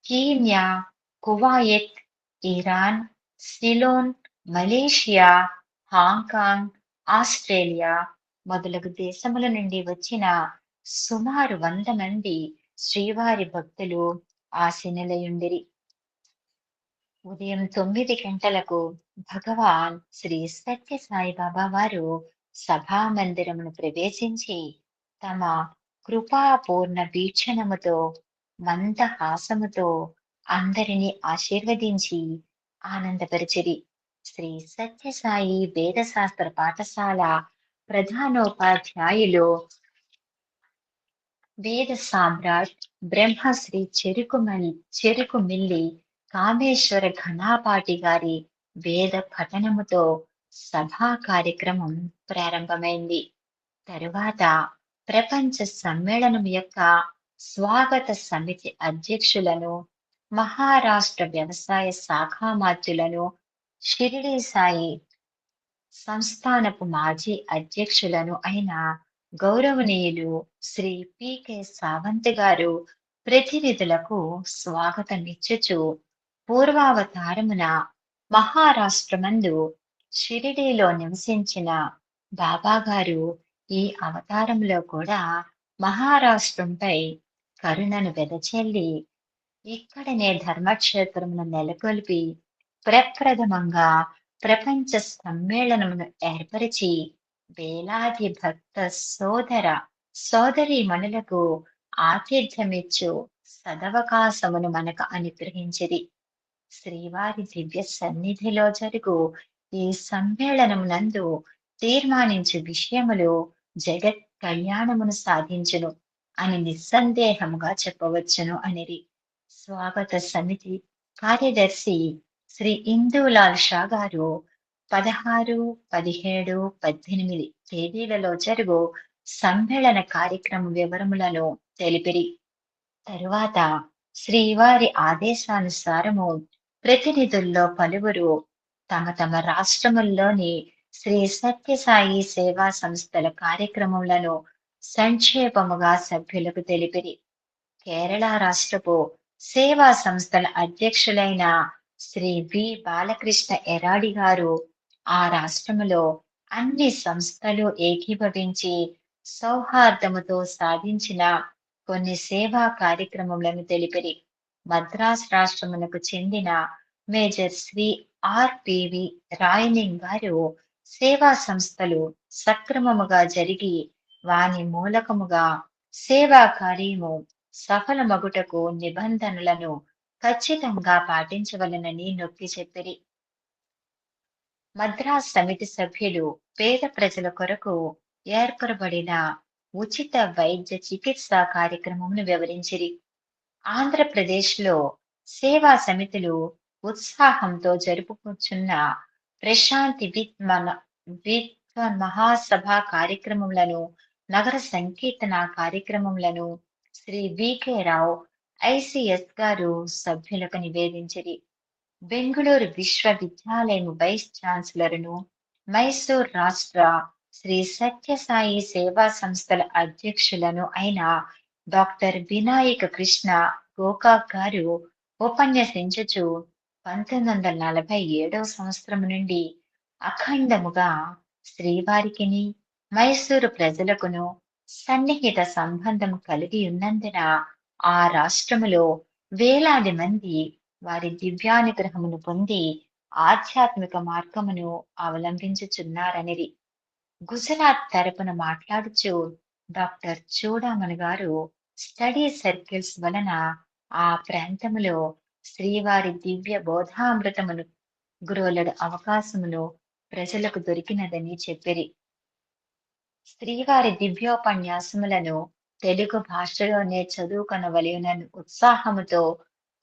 Kenya, Kuwait, Iran, Ceylon, Malaysia, Hong Kong, Australia మొదలగు దేశముల నుండి వచ్చిన సుమారు 100 మంది శ్రీవారి భక్తులు ఆసీనులయుండిరి. ఉదయం 9 గంటలకు భగవాన్ శ్రీ సత్య సాయిబాబా వారు సభా మందిరమును ప్రవేశించి తమ కృపాపూర్ణ వీక్షణముతో మందహాసముతో అందరినీ ఆశీర్వదించి ఆనందపరిచిరి. శ్రీ సత్యసాయి వేదశాస్త్ర పాఠశాల ప్రధానోపాధ్యాయులు వేద సామ్రాట్ బ్రహ్మశ్రీ చెరుకుమిల్లి కామేశ్వర ఘనాపాటి గారి వేద పఠనముతో సభా కార్యక్రమం ప్రారంభమైంది. తరువాత ప్రపంచ సమ్మేళనం యొక్క స్వాగత సమితి అధ్యక్షులను, మహారాష్ట్ర వ్యవసాయ శాఖామాత్యులను, షిరిడి సాయి సంస్థానపు మాజీ అధ్యక్షులను అయిన గౌరవనీయులు శ్రీ పి.కె. సావంత్ గారు ప్రతినిధులకు స్వాగతమిచ్చుచు పూర్వావతారమున మహారాష్ట్రమందు షిరిడీలో నివసించిన బాబా గారు ఈ అవతారంలో కూడా మహారాష్ట్రంపై కరుణను వెదజల్లి ఇక్కడనే ధర్మక్షేత్రమును నెలకొల్పి ప్రప్రథమంగా ప్రపంచ సమ్మేళనమును ఏర్పరిచి వేలాది భక్త సోదర సోదరీమణులకు ఆతిథ్యమిచ్చు సదవకాశమును మనకు అనుగ్రహించిరి. శ్రీవారి దివ్య సన్నిధిలో జరుగు ఈ సమ్మేళనమునందు తీర్మానించు విషయములు జగత్ కళ్యాణమును సాధించును అని నిస్సందేహముగా చెప్పవచ్చును అనిరి. స్వాగత సమితి కార్యదర్శి శ్రీ ఇందూలాల్ షా గారు 16, 17, 18 తేదీలలో జరుగు సమ్మేళన కార్యక్రమ వివరములను తెలిపిరి. తరువాత శ్రీవారి ఆదేశానుసారము ప్రతినిధుల్లో పలువురు తమ తమ రాష్ట్రముల్లోని శ్రీ సత్యసాయి సేవా సంస్థల కార్యక్రమములను సంక్షేపముగా సభ్యులకు తెలిపిరి. కేరళ రాష్ట్రపు సేవా సంస్థల అధ్యక్షులైన శ్రీ వి బాలకృష్ణ ఎరాడి గారు ఆ రాష్ట్రములో అన్ని సంస్థలు ఏకీభవించి సౌహార్దముతో సాధించిన కొన్ని సేవా కార్యక్రమములను తెలిపిరి. మద్రాస్ రాష్ట్రమునకు చెందిన మేజర్ శ్రీ ఆర్.పి.వి. రాయనింగ్ గారు సేవా సంస్థలు సక్రమముగా జరిగి వాని మూలకముగా సేవా కార్యము సఫలమగుటకు నిబంధనలను ఖచ్చితంగా పాటించవలనని నొక్కి చెప్పిరి. మద్రాస్ సమితి సభ్యులు పేద ప్రజల కొరకు ఏర్పరబడిన ఉచిత వైద్య చికిత్సా కార్యక్రమమును వివరించిరి. ఆంధ్రప్రదేశ్లో సేవా సమితులు ఉత్సాహంతో జరుపుకుచున్న ప్రశాంతి విత్ మహాసభ కార్యక్రమములను, నగర సంకీర్తన కార్యక్రమములను శ్రీ వి.కె. రావు ఐసిఎస్ గారు సభ్యులకు నివేదించిరి. బెంగుళూరు విశ్వవిద్యాలయం వైస్ ఛాన్సలర్ను, మైసూర్ రాష్ట్ర శ్రీ సత్యసాయి సేవా సంస్థల అధ్యక్షులను అయిన డాక్టర్ వినాయక కృష్ణ గోకాక్ గారు ఉపన్యసించుచు 1947 సంవత్సరం నుండి అఖండముగా శ్రీవారికిని మైసూరు ప్రజలకును సన్నిహిత సంబంధం కలిగి ఉన్నందున ఆ రాష్ట్రములో వేలాది మంది వారి దివ్యానుగ్రహమును పొంది ఆధ్యాత్మిక మార్గమును అవలంబించుచున్నారనిది. గుజరాత్ తరపున మాట్లాడుచు డాక్టర్ చూడామణి గారు స్టడీ సర్కిల్స్ వలన ఆ ప్రాంతములో శ్రీవారి దివ్య బోధామృతమును గ్రోలడు అవకాశమును ప్రజలకు దొరికినదని చెప్పిరి. శ్రీవారి దివ్యోపన్యాసములను తెలుగు భాషలోనే చదువుకొనవలెనని ఉత్సాహముతో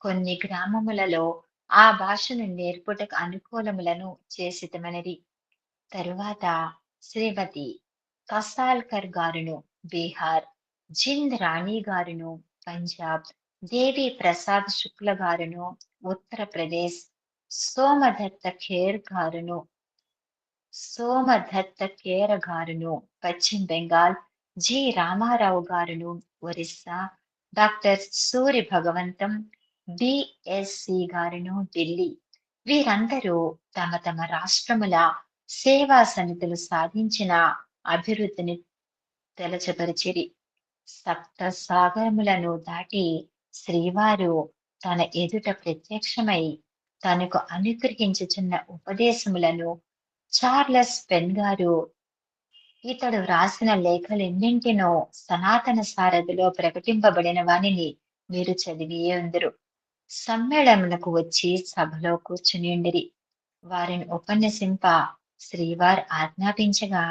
కొన్ని గ్రామములలో ఆ భాషను నేర్పుటకు అనుకూలములను చేసితమనిది. తరువాత శ్రీమతి కసాల్కర్ గారును బీహార్, జింద్ రాణి గారును పంజాబ్, దేవి ప్రసాద్ శుక్ల గారును ఉత్తరప్రదేశ్, సోమదత్త ఖేర్ గారును సోమదత్త కేర గారును పశ్చిమ బెంగాల్, జి రామారావు గారును ఒరిస్సా, డాక్టర్ సూరి భగవంతం బిఎస్సి గారును ఢిల్లీ. వీరందరూ తమ తమ రాష్ట్రముల సేవా సమితులు సాధించిన అభివృద్ధిని తెలచపరిచిరి. సప్త సాగరములను దాటి శ్రీవారు తన ఎదుట ప్రత్యక్షమై తనకు అనుగ్రహించుచున్న ఉపదేశములను చార్లెస్ పెన్ గారు ఇతడు రాసిన లేఖలెన్నింటినో సనాతన సారథిలో ప్రకటింపబడిన వానిని మీరు చదివియే ఉందరు. సమ్మేళనములకు వచ్చి సభలో కూర్చునిండిరి. వారిని ఉపన్యసింప శ్రీవారు ఆజ్ఞాపించగా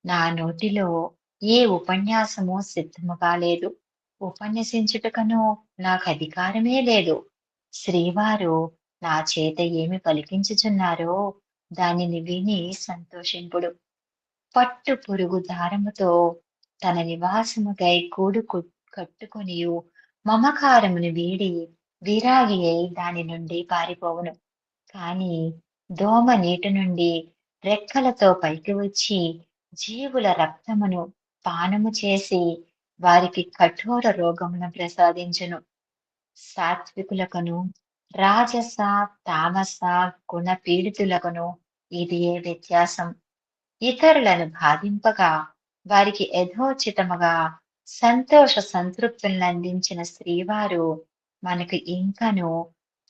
నా నోటిలో ఏ ఉపన్యాసము సిద్ధము కాలేదు, ఉపన్యసించుటకను నాకు అధికారమే లేదు. శ్రీవారు నా చేత ఏమి పలికించుచున్నారో దానిని విని సంతోషింపుడు. పట్టు పురుగు దారముతో తన నివాసముకై కూడు కట్టుకొనియు మమకారమును వీడి విరాగి అయి దాని నుండి పారిపోవును. కాని దోమ నీటి నుండి రెక్కలతో పైకి వచ్చి జీవుల రక్తమును పానము చేసి వారికి కఠోర రోగమును ప్రసాదించును. సాత్వికులకును రాజస తామస గుణ పీడితులకును ఇదియే వ్యత్యాసం. ఇతరులను బాధింపగా వారికి యథోచితముగా సంతోష సంతృప్తులను అందించిన శ్రీవారు మనకు ఇంకను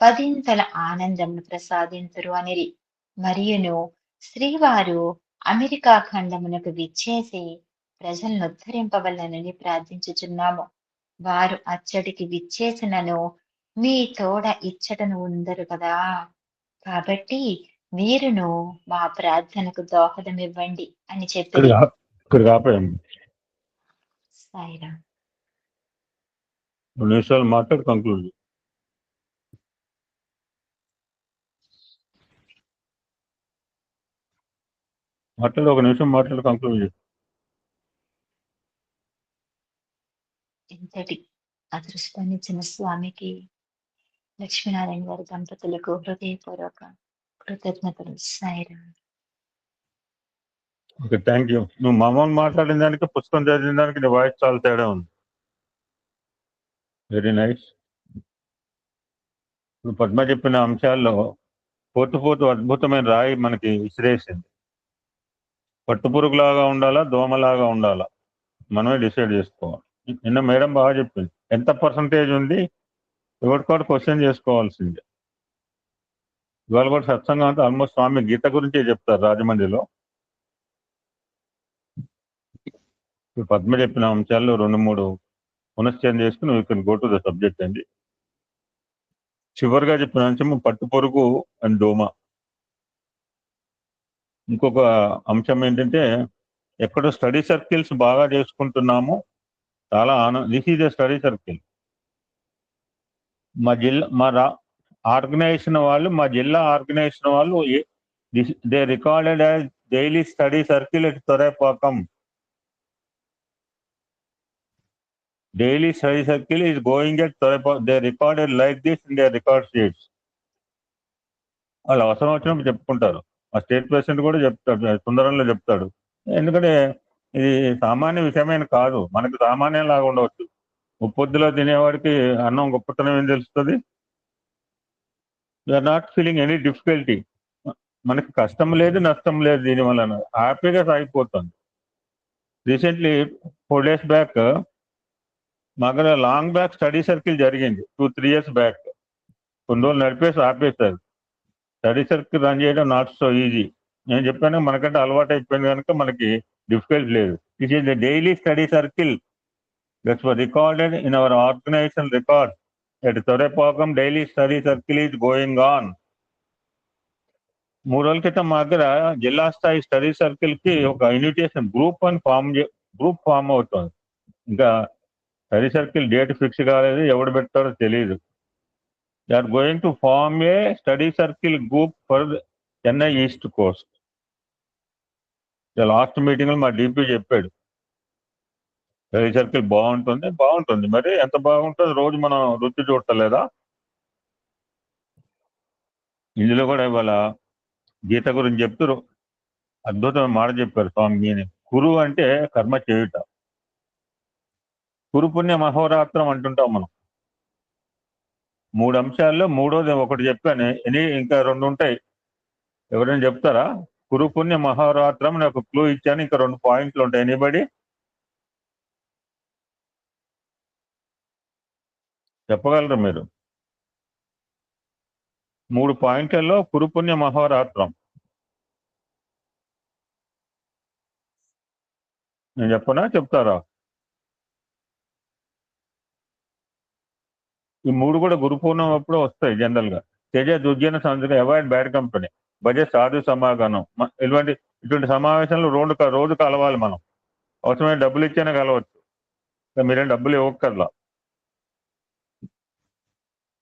10 ఆనందమును ప్రసాదింతురు అనిరి. మరియును శ్రీవారు అమెరికా ఖండమునకు విచ్చేసి ప్రజలను ఉద్ధరింపవలనని ప్రార్థించుచున్నాము. వారు అచ్చటికి విచ్చేసినను మీ తోడ ఇచ్చటను ఉందరు కదా. కాబట్టి మీరును మా ప్రార్థనకు దోహదం ఇవ్వండి అని చెప్పి ఇక్కడ ఆపేయండి. సాయిరా 2 నిమిషాలు మాట్లాడి కంక్లూడ్. మాట్లాడి 1 నిమిషం మాట్లాడి కంక్లూడ్ చేసి. ఇంతటి అదృష్టాన్నిచ్చిన స్వామికి, లక్ష్మీనారాయణ గారి దంపతులకు హృదయపూర్వక కృతజ్ఞతలు. సాయిరా. Okay, thank you. నువ్వు మామూలు మాట్లాడిన దానికి పుస్తకం చదివిన దానికి నీ వాయిస్ చాలా తేడా ఉంది. Very nice. ఇప్పుడు పద్మ చెప్పిన అంశాల్లో పోతు అద్భుతమైన రాయి మనకి విసిరేసింది. పట్టుపురుగులాగా ఉండాలా, దోమలాగా ఉండాలా, మనమే డిసైడ్ చేసుకోవాలి. నిన్న మేడం బాగా చెప్పింది. ఎంత పర్సంటేజ్ ఉంది ఎవరికోటి క్వశ్చన్ చేసుకోవాల్సిందే. ఇవాళ కూడా సత్సంగం అంతా ఆల్మోస్ట్ స్వామి గీత గురించే చెప్తారు రాజమండ్రిలో. ఇప్పుడు పద్మ చెప్పిన అంశాల్లో 2-3 పునశ్చరణ చేసుకుని you can go to the subject అండి. చివరిగా చెప్పిన అంశం పట్టుపురుగు అండ్ దోమ. ఇంకొక అంశం ఏంటంటే ఎక్కడ స్టడీ సర్కిల్స్ బాగా చేసుకుంటున్నాము, చాలా this is a study circle. మా జిల్లా ఆర్గనైజేషన్ వాళ్ళు, మా జిల్లా ఆర్గనైజేషన్ వాళ్ళు they recorded as daily study circle at Thoraipakkam. Daily study circle is going at Tharapakam. They recorded like this in their record sheets. వాళ్ళు అవసరం వచ్చినప్పుడు చెప్పుకుంటారు. ఆ స్టేట్ ప్రెసిడెంట్ కూడా చెప్తాడు, సుందరంలో చెప్తాడు. ఎందుకంటే ఇది సామాన్య విషయమైన కాదు, మనకు సామాన్యంలాగా ఉండవచ్చు. ఉప్పొద్దులో తినేవాడికి అన్నం గొప్పతనం ఏం తెలుస్తుంది? We are not feeling any difficulty. మనకి కష్టం లేదు, నష్టం లేదు, దీనివల్ల హ్యాపీగా సాగిపోతుంది. రీసెంట్లీ 4 days బ్యాక్ మా దగ్గర లాంగ్ బ్యాక్ స్టడీ సర్కిల్ జరిగింది 2-3 years బ్యాక్. కొన్ని రోజులు నడిపేసి ఆపేశారు. స్టడీ సర్కిల్ రన్ చేయడం నాట్ సో ఈజీ. నేను చెప్పాను మనకంటే అలవాటు అయిపోయింది కనుక మనకి డిఫికల్ట్ లేదు. It is the daily study circle that's were recorded in our organization record at Thoraipakkam. Daily study circle is going on. 3 రోజుల క్రితం మా దగ్గర జిల్లా స్థాయి స్టడీ సర్కిల్ కి ఒక ఇన్విటేషన్ గ్రూప్ ఫామ్ అవుతుంది. ఇంకా స్టడీ సర్కిల్ డేట్ ఫిక్స్ కాలేదు, ఎవడు పెడతారో తెలియదు. They are going to form a study circle group for Chennai east coast. Last meeting లో మా డిపి చెప్పాడు స్టడీ సర్కిల్ బాగుంటుంది. మరి ఎంత బాగుంటుంది రోజు మనం రుచి చూడలేదా? ఇందులో కూడా ఇవాళ గీత గురించి చెప్తారు. అద్భుతమైన మాట చెప్పారు స్వామి. నేను కురు అంటే కర్మ చేయుట, కురు పుణ్య మహోరాత్రం అంటుంటాం మనం. 3 అంశాల్లో మూడోది ఒకటి చెప్పాను, ఇంకా 2 ఉంటాయి. ఎవరైనా చెప్తారా? కురు పుణ్య మహోరాత్రం అని ఒక క్లూ ఇచ్చాను, ఇంకా 2 పాయింట్లు ఉంటాయి. ఎనీబడి చెప్పగలరు మీరు? 3 పాయింట్లలో కురు పుణ్య మహోరాత్రం నేను చెప్పనా, చెప్తారా? ఈ 3 కూడా గురు పూర్ణం అప్పుడు వస్తాయి జనరల్ గా. తేజ దుర్జన సంస్థ, అవాయిడ్ బ్యాడ్ కంపెనీ, బడ్జెట్ సాధు సమాగమం. ఇటువంటి సమావేశంలో రోజు కలవాలి మనం. అవసరమైన డబ్బులు ఇచ్చేనే కలవచ్చు, మీరేం డబ్బులు ఇవ్వక్కర్లా.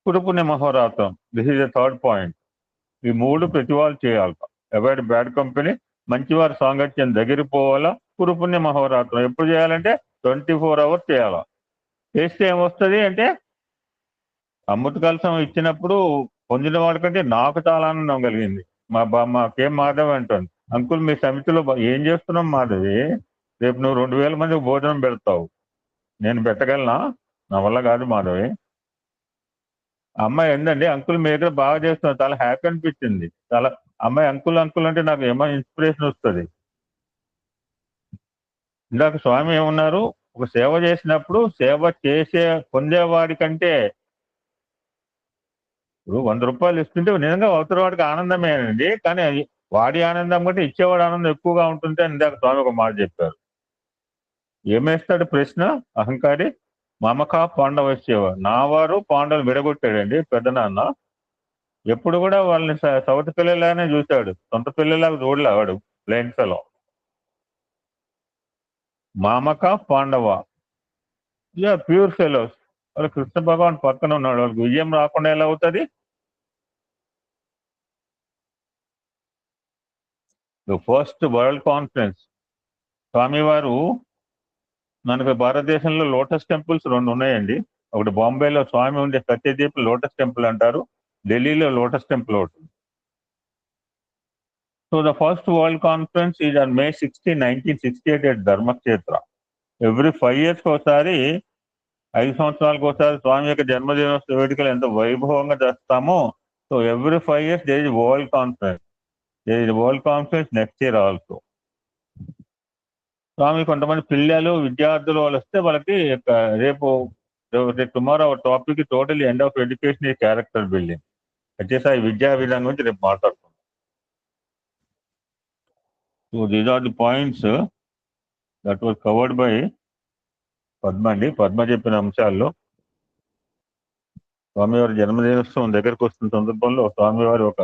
కురు పుణ్య మహోరాత్రం, this is the 3rd point. ఈ 3 ప్రతి వాళ్ళు చేయాలి. అవాయిడ్ బ్యాడ్ కంపెనీ, మంచివారి సాంగత్యం దగ్గరికి పోవాలా. కురు పుణ్య మహోరాత్రం ఎప్పుడు చేయాలంటే 24 hours చేయాలా. చేస్తే ఏమొస్తుంది అంటే, అమృత కలశం ఇచ్చినప్పుడు పొందిన వాడికంటే నాకు చాలా ఆనందం కలిగింది. మాకేం మాధవ్ అంటుంది, అంకుల్ మీ సమితిలో ఏం చేస్తున్నాం మాధవి, రేపు నువ్వు 2000 మందికి భోజనం పెడతావు, నేను పెట్టగలనా? నా వల్ల కాదు మాధవి. అమ్మాయి ఏందండి, అంకుల్ మీ దగ్గర బాగా చేస్తున్నారు, చాలా హ్యాపీ అనిపించింది. చాలా అమ్మాయి అంకుల్ అంటే నాకు ఏమో ఇన్స్పిరేషన్ వస్తుంది. ఇందాక స్వామి ఏమన్నారు, ఒక సేవ చేసినప్పుడు సేవ చేసే పొందేవాడి కంటే, ఇప్పుడు 100 రూపాయలు ఇస్తుంటే నిజంగా అవతల వాడికి ఆనందమేనండి, కానీ వాడి ఆనందం కంటే ఇచ్చేవాడి ఆనందం ఎక్కువగా ఉంటుంది అని ఇందాక స్వామి ఒక మాట చెప్పారు. ఏమేస్తాడు ప్రశ్న అహంకారి? మమక పాండవస్యవ, నా వారు పాండవులు విడగొట్టాడండి పెద్దనాన్న. ఎప్పుడు కూడా వాళ్ళని సవతి పిల్లలానే చూశాడు, సొంత పిల్లలాగా చూడలే వాడు. Blind fellow. మామక పాండవ, ప్యూర్ ఫెలోస్. వాళ్ళు కృష్ణ భగవాన్ పక్కన ఉన్నాడు, వాళ్ళకి విజయం రాకుండా ఎలా అవుతుంది? ఫస్ట్ వరల్డ్ కాన్ఫరెన్స్, స్వామివారు మనకు భారతదేశంలో లోటస్ టెంపుల్స్ 2 ఉన్నాయండి. ఒకటి బాంబేలో స్వామి ఉండే సత్యదీప్ లోటస్ టెంపుల్ అంటారు, ఢిల్లీలో లోటస్ టెంపుల్ ఒకటి. So the first world conference is on May 16, 1968 at Dharmakshetra. Every 5 years ఒకసారి, 5 సంవత్సరాలకు ఒకసారి స్వామి యొక్క జన్మదినోత్సవ వేడుకలు ఎంత వైభవంగా చేస్తామో, so every 5 years there is world conference. there is world conference next year also. Swami కొంతమంది పిల్లలు విద్యార్థులు వాళ్ళు వస్తే వాళ్ళకి రేపు tomorrow our topic totally end of education ఈ క్యారెక్టర్ బిల్డింగ్. వచ్చేసి ఈ విద్యా విధానం గురించి రేపు మాట్లాడుకుందాం. So these are the points that was covered by Padma అండి. పద్మ చెప్పిన అంశాల్లో స్వామివారి జన్మదినోత్సవం దగ్గరకు వస్తున్న సందర్భంలో స్వామివారి ఒక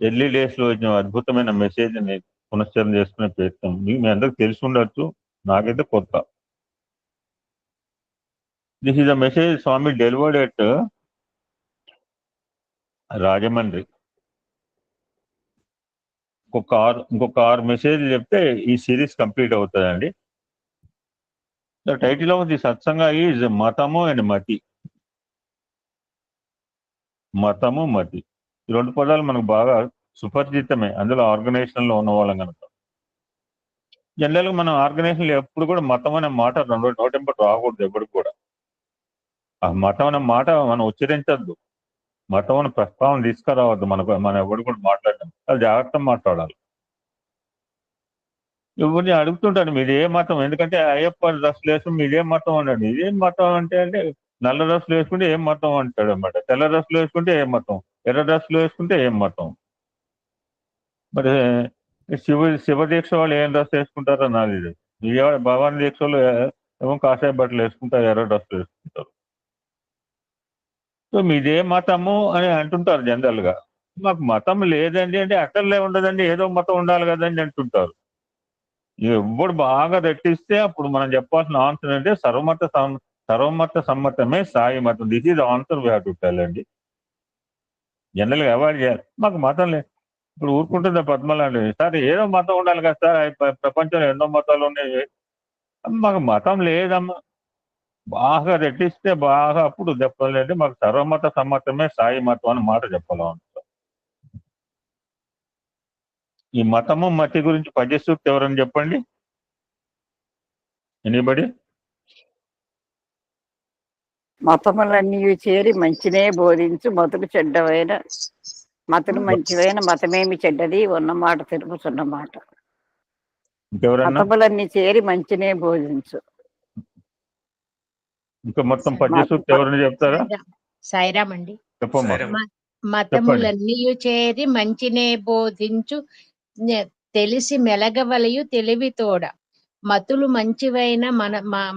ఎర్లీ డేస్ లో వచ్చిన అద్భుతమైన మెసేజ్ ని పునశ్చరణ చేసుకునే ప్రయత్నం. మీ అందరికి తెలిసి ఉండొచ్చు, నాకైతే కొత్త. This is a message Swami delivered at Rajahmundry. ఇంకొక 6 మెసేజ్లు చెప్తే ఈ సిరీస్ కంప్లీట్ అవుతుందండి. The title of the Satsang is మతము అండ్ మతి. మతము మతి, ఈ 2 పదాలు మనకు బాగా సుపరిచితమే, అందులో ఆర్గనైజేషన్ లో ఉన్న వాళ్ళం కనుక. జనరల్ గా మనం ఆర్గనైజేషన్ ఎప్పుడు కూడా మతం అనే మాట నోటెంపటి రాకూడదు ఎప్పుడు కూడా. ఆ మతం అనే మాట మనం ఉచ్చరించద్దు, మతం అనే ప్రస్తావన తీసుకురావద్దు. మనం ఎవరు కూడా మాట్లాడడం, అది జాగ్రత్తగా మాట్లాడాలి. ఎవరిని అడుగుతుంటాను మీది ఏ మతం, ఎందుకంటే అయ్యప్ప డ్రెస్సులు వేసుకుని మీదే మతం అన్నాడు. ఇదేం మతం అంటే నల్ల డ్రెస్సులు వేసుకుంటే ఏం మతం అంటాడు అనమాట, తెల్ల డ్రెస్సులు వేసుకుంటే ఏం మతం, ఎర్ర డ్రెస్సులు వేసుకుంటే ఏం మతం. మరి శివ దీక్ష వాళ్ళు ఏం డ్రెస్ వేసుకుంటారో నాది ఇది. భవానీ దీక్ష వాళ్ళు ఏమో కాషాయ బట్టలు వేసుకుంటారు, ఎర్ర డ్రెస్సులు వేసుకుంటారు. సో మీదే మతము అని అంటుంటారు జనరల్ గా. మాకు మతం లేదండి అంటే అక్కర్లే ఉండదండి, ఏదో మతం ఉండాలి కదండి అంటుంటారు. ఎవ్వడు బాగా రెట్టిస్తే అప్పుడు మనం చెప్పాల్సిన ఆన్సర్ అంటే సర్వమత సమ్మతమే సాయి మతం. This is answer we have to tell అండి. జనరల్ గా అవాయిడ్ చేయాలి. మాకు మతం లేదు, ఇప్పుడు ఊరుకుంటుంది పద్మలాంటి సార్, ఏదో మతం ఉండాలి కదా సార్, ప్రపంచంలో ఎన్నో మతాలు ఉన్నాయి, మాకు మతం లేదమ్మా. బాగా రెట్టిస్తే బాగా అప్పుడు చెప్పాలంటే మాకు సర్వమత సమ్మతమే సాయి మతం అని మాట చెప్పాలి. ఈ మతము మతి గురించి పద్య సూక్తి ఎవరని చెప్పండి. ఎనీబడి? మతములన్నీ చేరి మంచినే బోధించు మతులు చెడ్డవైన మతులు మంచివైన మతమేమి చెడ్డది ఉన్నమాట తిరుగుతున్నమాట. ఇంకెవరన్నా? మతములన్నీ చేరి మంచినే బోధించు. ఇంకా మొత్తం పద్య సూక్తి ఎవరని చెప్తారా? సాయిరామ్ అండి. చెప్పమ్మా. మతములన్నీ చేరి మంచినే బోధించు తెలిసి మెలగవలయు తెలివితోడ మతులు మంచివైన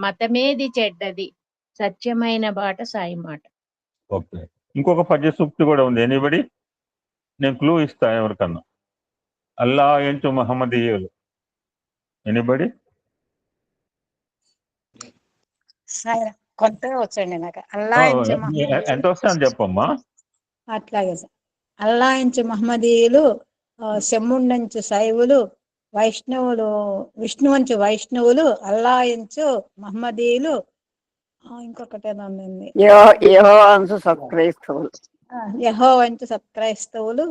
మతమేది చెడ్డది సత్యమైన బాట సాయి మాట. ఓకే, ఇంకొక పద్య సూక్తి కూడా ఉంది. ఎనీబడి? నేను క్లూ ఇస్తా ఎవరికన్నా. అల్లా ఎంచు మహమ్మదీయులు. ఎనీబడి? కొత్తగా వచ్చండి నాకు. ఎంత వస్తా అని చెప్పమ్మా. అట్లాగే సార్. అల్లాయించు మహమ్మదీయులు, శమ్ముండంచు శైవులు, వైష్ణవులు విష్ణువంచు వైష్ణవులు, అల్లాయించు మహమ్మదీయులు, ఇంకొకటి ఏదో ఉంది, యెహోవాంచు సత్క్రైస్తవులు. యెహోవాంచు సత్క్రైస్తవులు.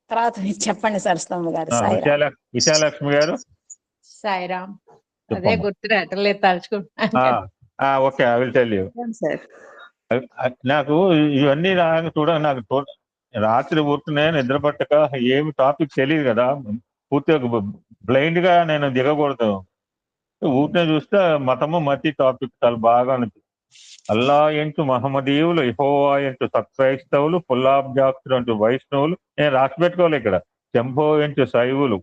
తర్వాత మీరు చెప్పండి సరస్వమ్మ గారు. విశాలక్ష్మి గారు. సాయిరామ్. అదే గుర్తు రావట్లేదు, తలుచుకుంటున్నాను. Okay, I will tell you. నాకు ఇవన్నీ నాకు రాత్రి ఊరుకునే నిద్ర పట్టక ఏమి టాపిక్ తెలియదు కదా, పూర్తిగా బ్లైండ్ గా నేను దిగకూడదు. ఊరినే చూస్తే మతము మతి టాపిక్ చాలా బాగా అనిపి. అల్లా ఎంటు మహమ్మదీయులు, యెహోవా ఎంటు సత్క్రైస్తవులు, పుల్లాబ్జాక్తులు అంటూ వైష్ణవులు. నేను రాసి పెట్టుకోవాలి ఇక్కడ. శంభో ఎంటు శైవులు,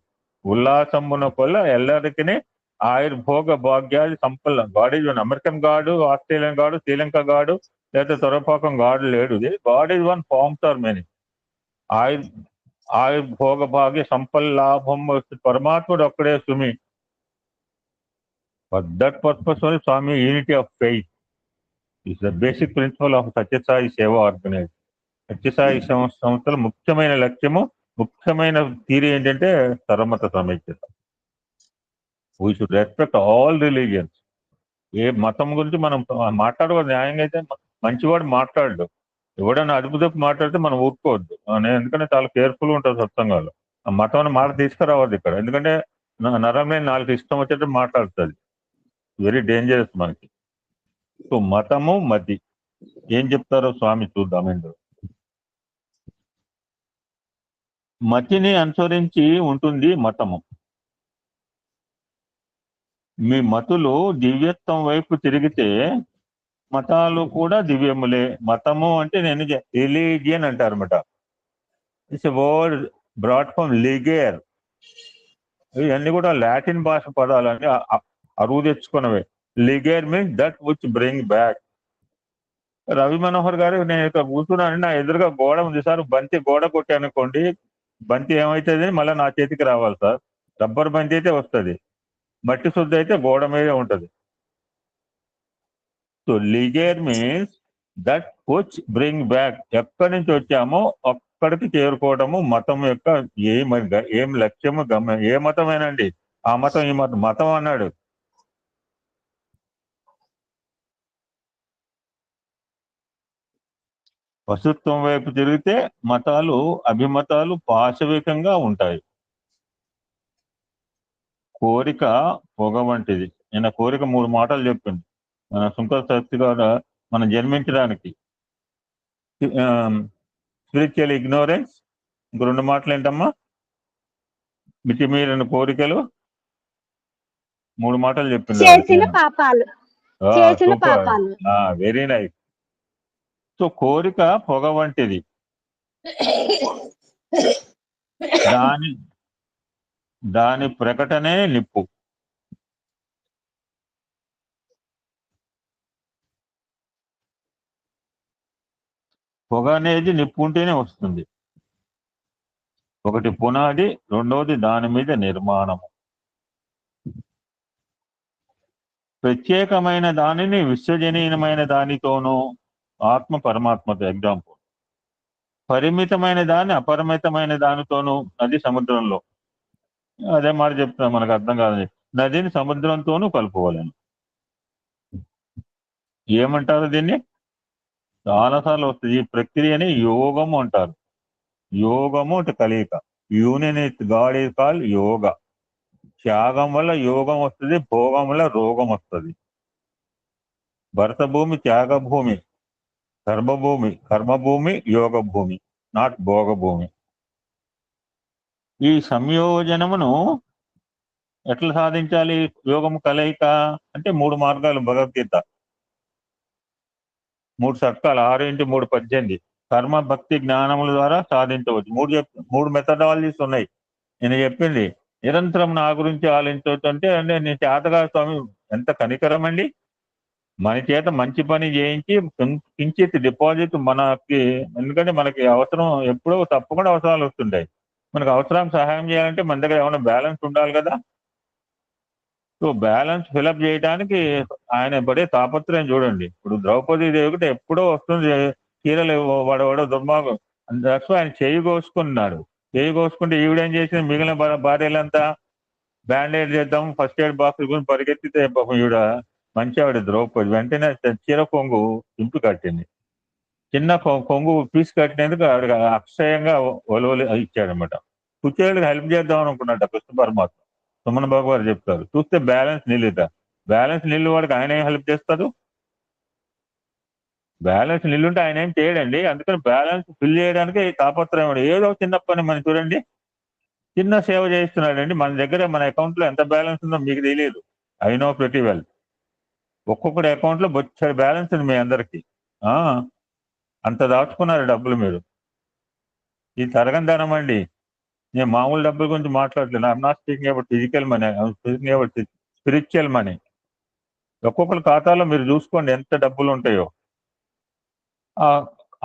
ఉల్లాసంబున కొల్ల ఎల్లరికనే ఆయుర్భోగ భాగ్యాది సంపల్ల. God is one. American god, Australian god, Sri Lanka god, లేదా తొరపాకం గాడు లేడు. God is one, forms are many. ఆయుర్భోగ భాగ్య సంపల్లాభం పరమాత్ముడు ఒక్కడే సుమి. For that purpose only Swami unity of faith is the basic principle of Sathya Sai Seva organize. Sathya Sai సంస్థల ముఖ్యమైన లక్ష్యము, ముఖ్యమైన థియరీ ఏంటంటే సర్వమత సమైక్యత. We should respect all religions. ఏ మతం గురించి మనం మాట్లాడకూడదు. న్యాయంగా అయితే మంచివాడు మాట్లాడడు. ఎవడైనా అదుపు తప్పు మాట్లాడితే మనం ఊరుకోవద్దు. నేను ఎందుకంటే చాలా కేర్ఫుల్ గా ఉంటాను సత్సంగాలు. ఆ మతం మాట తీసుకురావద్దు ఇక్కడ. ఎందుకంటే నరమే నాలుగు ఇష్టం వచ్చేట్టు మాట్లాడుతుంది. వెరీ డేంజరస్ మనకి. సో మతము మతి ఏం చెప్తారో స్వామి చూద్దాం. ఇందులో మతిని అనుసరించి ఉంటుంది మతము. మీ మతులు దివ్యత్వం వైపు తిరిగితే మతాలు కూడా దివ్యములే. మతము అంటే నేను రిలీజియన్ అంటారు అనమాట. It's a word brought from ligare. ఇవన్నీ కూడా లాటిన్ భాష పదాలని అరువు తెచ్చుకున్నవే. Ligare means that which bring back. Ravi Manohar గారు, నేను ఇక్కడ కూర్చున్నాను, నా ఎదురుగా గోడ ఉంది సార్. బంతి గోడ కొట్టానుకోండి, బంతి ఏమవుతుంది మళ్ళీ నా చేతికి రావాలి సార్. రబ్బర్ బంతి అయితే వస్తుంది, మట్టి శుద్ధి అయితే గోడ మీదే ఉంటుంది. So ligare means that which bring back. ఎక్కడి నుంచి వచ్చామో అక్కడికి చేరుకోవడము మతం యొక్క ఏం లక్ష్యము, గమ్యం. ఏ మతమేనండి, ఆ మతం ఈ మతం. మతం అన్నాడు. పశుత్వం వైపు తిరిగితే మతాలు, అభిమతాలు పాశవికంగా ఉంటాయి. కోరిక పొగ వంటిది. నేను కోరిక 3 మాటలు చెప్పింది. మన సుంకర శక్తి కూడా మనం జన్మించడానికి స్పిరిచువల్ ఇగ్నోరెన్స్. ఇంక 2 మాటలు ఏంటమ్మా? మితిమీరిన కోరికలు. 3 మాటలు చెప్పింది. Very nice. సో కోరిక పొగ వంటిది. దాని ప్రకటనే నిప్పు. పొగ అనేది నిప్పు ఉంటేనే వస్తుంది. ఒకటి పునాది, రెండవది దాని మీద నిర్మాణము. ప్రత్యేకమైన దానిని విశ్వజనీయమైన దానితోనూ, ఆత్మ పరమాత్మతో. ఎగ్జాంపుల్, పరిమితమైన దాన్ని అపరిమితమైన దానితోనూ. నది సముద్రంలో, అదే మాట చెప్తున్నా, మనకు అర్థం కాదు. నదిని సముద్రంతోనూ కలుపుకోలేను. ఏమంటారు దీన్ని? చాలాసార్లు వస్తుంది ఈ ప్రక్రియని. యోగము అంటారు. యోగము అంటే కలయిక. Union with God is call yoga. త్యాగం వల్ల యోగం వస్తుంది, భోగం వల్ల రోగం వస్తుంది. భరత భూమి త్యాగ భూమి, కర్మభూమి యోగ భూమి, నాట్ భోగ భూమి. ఈ సంయోజనమును ఎట్లా సాధించాలి? యోగము కలయిక అంటే 3 మార్గాలు. భగవద్గీత 3 సర్కాలు 6x3 18. కర్మ భక్తి జ్ఞానముల ద్వారా సాధించవచ్చు. 3 మెథడాలజీస్ ఉన్నాయి. నేను చెప్పింది నిరంతరం నా గురించి ఆలోచించవచ్చు అంటే నేను చేతగా స్వామి, ఎంత కనికరం అండి. మన చేత మంచి పని చేయించి కించిత్ డిపాజిట్ మనకి, ఎందుకంటే మనకి అవసరం ఎప్పుడో తప్పకుండా అవసరాలు వస్తుంటాయి. మనకు అవసరానికి సహాయం చేయాలంటే మన దగ్గర ఏమైనా బ్యాలెన్స్ ఉండాలి కదా. సో బ్యాలెన్స్ ఫిలప్ చేయడానికి ఆయన పడే తాపత్రయం చూడండి. ఇప్పుడు ద్రౌపది దేవికి ఎప్పుడో వస్తుంది చీరలు, వాడవాడో దుర్మార్గం. దట్స్ ఆయన చేయి కోసుకున్నాడు. చేయి కోసుకుంటే ఈవిడేం చేసింది, మిగిలిన భార్యలంతా బ్యాండేడ్ చేద్దాం, ఫస్ట్ ఎయిడ్ బాక్స్ గురించి పరిగెత్తితే పాపం ఈవిడ మంచి ఆవిడ ద్రౌపది వెంటనే చీర కొంగు ఇంపు కట్టింది. చిన్న కొంగు పీస్ కట్టినందుకు ఆవిడ అక్షయంగా ఒలవలి ఇచ్చాడనమాట. కుచేళ్ళకి హెల్ప్ చేద్దాం అనుకున్నట్ట కృష్ణ పరమాత్మ. సుమన్ బాబు గారు చెప్తారు. చూస్తే బ్యాలెన్స్ నిలుట, బ్యాలెన్స్ నిల్లు వాడికి ఆయన ఏం హెల్ప్ చేస్తాడు? బ్యాలెన్స్ నిల్లుంటే ఆయన ఏం చేయడండి. అందుకని బ్యాలెన్స్ ఫిల్ చేయడానికి తాపత్రయం. ఏదో చిన్న పని మనం చూడండి, చిన్న సేవ చేస్తున్నాడండి. మన దగ్గర మన అకౌంట్ లో ఎంత బ్యాలెన్స్ ఉందో మీకు తెలియదు. I know pretty well. ఒక్కొక్కటి అకౌంట్ లో బొచ్చాడు బ్యాలెన్స్ ఉంది మీ అందరికి. అంత దాచుకున్నారు డబ్బులు మీరు. ఇది తరగని ధనం అండి. నేను మామూలు డబ్బుల గురించి మాట్లాడలేదు. I'm not speaking about physical money, I'm speaking about spiritual money. ఒక్కొక్కరి ఖాతాలో మీరు చూసుకోండి ఎంత డబ్బులు ఉంటాయో.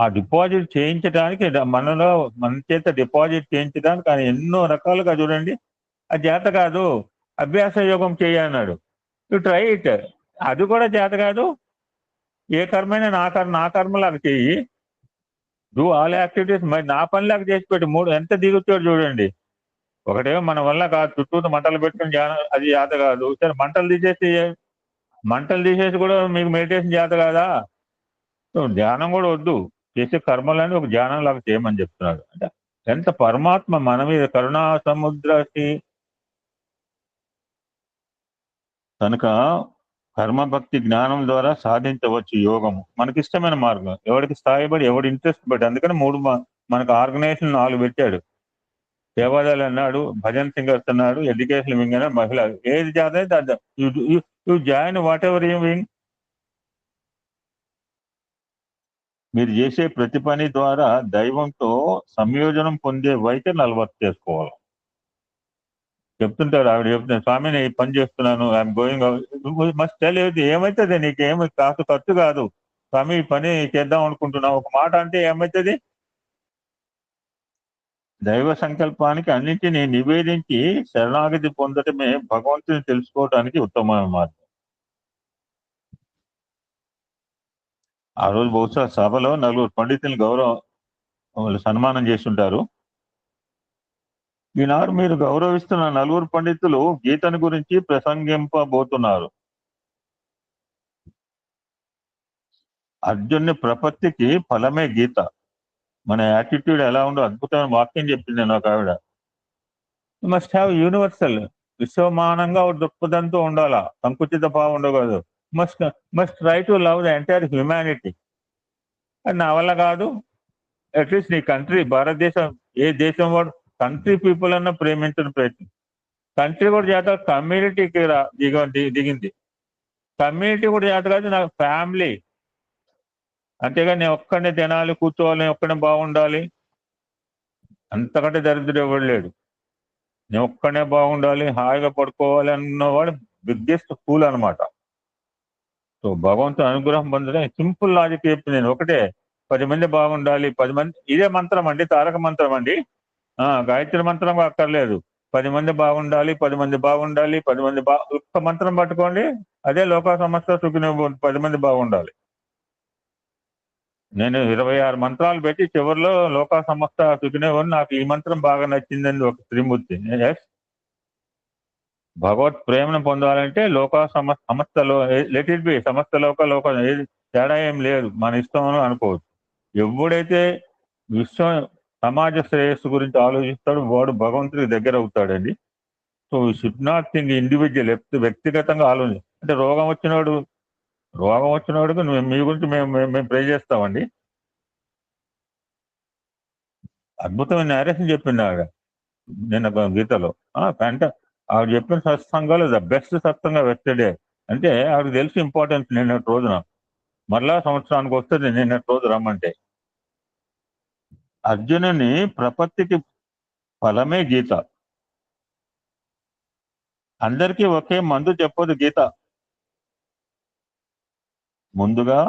ఆ డిపాజిట్ చేయించడానికి మనలో మన చేత డిపాజిట్ చేయించడానికి ఆయన ఎన్నో రకాలుగా చూడండి. అది చేత కాదు, అభ్యాస యోగం చేయన్నాడు. You try it. అది కూడా చేత కాదు. ఏ కర్మైనా నా కర్మలాగా చెయ్యి. Do all activities. మరి నా పనిలాగా చేసి పెట్టి 3 ఎంత దిగుతాడు చూడండి. ఒకటేమో మన వల్ల కాదు, చుట్టూ మంటలు పెట్టుకుని ధ్యానం అది చేత కాదు. సరే మంటలు తీసేసి కూడా మీకు మెడిటేషన్ చేత కాదా? సో ధ్యానం కూడా వద్దు, చేసే కర్మలని ఒక ధ్యానం లాగా చేయమని చెప్తున్నాడు. అంటే ఎంత పరమాత్మ మన మీద కరుణా సముద్రకి. కనుక కర్మభక్తి జ్ఞానం ద్వారా సాధించవచ్చు యోగము. మనకి ఇష్టమైన మార్గం, ఎవరికి స్థాయిపడి ఎవడి ఇంట్రెస్ట్ బట్టి. అందుకని 3 మనకు ఆర్గనైజేషన్ 4 పెట్టాడు. సేవాదాలు అన్నాడు, భజన్ సింగర్స్ అన్నాడు, ఎడ్యుకేషన్ వింగ్ అన్నాడు, మహిళ. ఏది చేత you join what ever you wing. మీరు చేసే ప్రతి పని ద్వారా దైవంతో సంయోజనం పొందే వైఖరిని అలవాటు చేసుకోవాలి. చెప్తుంటారు ఆవిడ చెప్తున్నారు, స్వామి నేను ఈ పని చేస్తున్నాను, ఐఎమ్ గోయింగ్. మస్ట్ టెల్ ఏమవుతుంది, నీకేమి కాస్త ఖర్చు కాదు. స్వామి ఈ పని చేద్దాం అనుకుంటున్నావు, ఒక మాట అంటే ఏమవుతుంది? దైవ సంకల్పానికి అన్నింటినీ నివేదించి శరణాగతి పొందటమే భగవంతుని తెలుసుకోవడానికి ఉత్తమమైన మార్గం. ఆ రోజు బహుశా సభలో 4 పండితులు వాళ్ళు సన్మానం చేస్తుంటారు. ఈనాడు మీరు గౌరవిస్తున్న 4 పండితులు గీతను గురించి ప్రసంగింపబోతున్నారు. అర్జునుని ప్రపత్తికి ఫలమే గీత. మన యాటిట్యూడ్ ఎలా ఉందో అద్భుతమైన వాక్యం చెప్పింది నాకు ఆవిడ. యు మస్ట్ హ్యావ్ యూనివర్సల్, విశ్వమానంగా ఒక దృక్పథంతో ఉండాలా, సంకుచిత భావం ఉండకూడదు. Must try to love the entire humanity. అది నా వల్ల కాదు. అట్లీస్ట్ నీ కంట్రీ, భారతదేశం, ఏ దేశం వాడు కంట్రీ పీపుల్ అన్న ప్రేమించడం ప్రయత్నం. కంట్రీ కూడా చేత, కమ్యూనిటీకి దిగింది. కమ్యూనిటీ కూడా చేత కాదు, నాకు ఫ్యామిలీ. అంతేగాని నేను ఒక్కడే తినాలి, కూర్చోవాలి, నేను ఒక్కడే బాగుండాలి, అంతకంటే దరిద్రుడు ఎవడు లేడు. నేను ఒక్కడే బాగుండాలి, హాయిగా పడుకోవాలి అన్నవాడు బిగ్గెస్ట్ ఫూల్ అనమాట. సో భగవంతుని అనుగ్రహం పొందడం సింపుల్ లాజిక్ చెప్పింది నేను. ఒకటే, 10 మంది బాగుండాలి, 10 మంది. ఇదే మంత్రం అండి, తారక మంత్రం అండి. గాయత్రి మంత్రం అక్కర్లేదు. 10 మంది బాగుండాలి, 10 మంది బాగుండాలి, 10 మంది ఒక్క మంత్రం పట్టుకోండి, అదే లోక సమస్త సుఖినో 10 మంది బాగుండాలి. నేను 26 మంత్రాలు పెట్టి చివరిలో లోక సమస్త సుఖినో, నాకు ఈ మంత్రం బాగా నచ్చిందని ఒక త్రిమూర్తి. ఎస్, భగవత్ ప్రేమను పొందాలంటే సమస్తలో లెట్ ఇట్ బి, సమస్త లోక ఏది తేడా ఏం లేదు, మన ఇష్టం అనుకోవచ్చు. ఎవడైతే విశ్వం సమాజ శ్రేయస్సు గురించి ఆలోచిస్తాడు, వాడు భగవంతుడికి దగ్గర అవుతాడండి. So should not think individual, వ్యక్తిగతంగా ఆలోచన. అంటే రోగం వచ్చినవాడికి మీ గురించి మేము ప్రే చేస్తామండి. అద్భుతమైన నేరేషన్ చెప్పింది ఆవిడ నిన్న గీతలో. అంటే ఆవిడ చెప్పిన సత్సంగాలు ద బెస్ట్ సత్సంగా వెస్టర్డే. అంటే ఆవిడకి తెలుసు ఇంపార్టెన్స్ నిన్నటి రోజున. మరలా సంవత్సరానికి వస్తుంది నిన్నటి రోజు రమ్మంటే. అర్జునుని ప్రపత్తికి ఫలమే గీత. అందరికీ ఒకే మందు చెప్పదు గీత. ముందుగా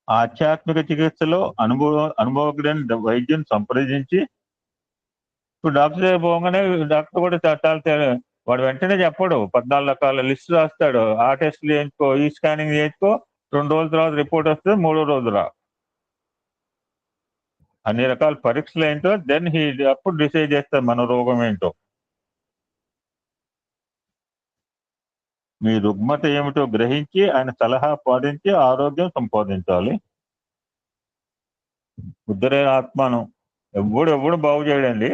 ఆధ్యాత్మిక చికిత్సలో అనుభవజ్ఞుని వైద్యుని సంప్రదించి, ఇప్పుడు డాక్టర్ దగ్గర పోగానే డాక్టర్ కూడా చట్టాలు వాడు వెంటనే చెప్పడు, 14 రకాల లిస్ట్ రాస్తాడు. ఆ టెస్ట్లు చేయించుకో, ఈ స్కానింగ్ చేయించుకో, 2 రోజుల తర్వాత రిపోర్ట్ వస్తుంది, 3వ రోజు రా. అన్ని రకాల పరీక్షలు ఏంటో దెన్ అప్పుడు డిసైడ్ చేస్తారు మన రోగం ఏంటో. మీ రుగ్మత ఏమిటో గ్రహించి ఆయన సలహా పాటించి ఆరోగ్యం సంపాదించాలి. ఉద్ధరే ఆత్మను ఎవడు బాగు చేయడండి.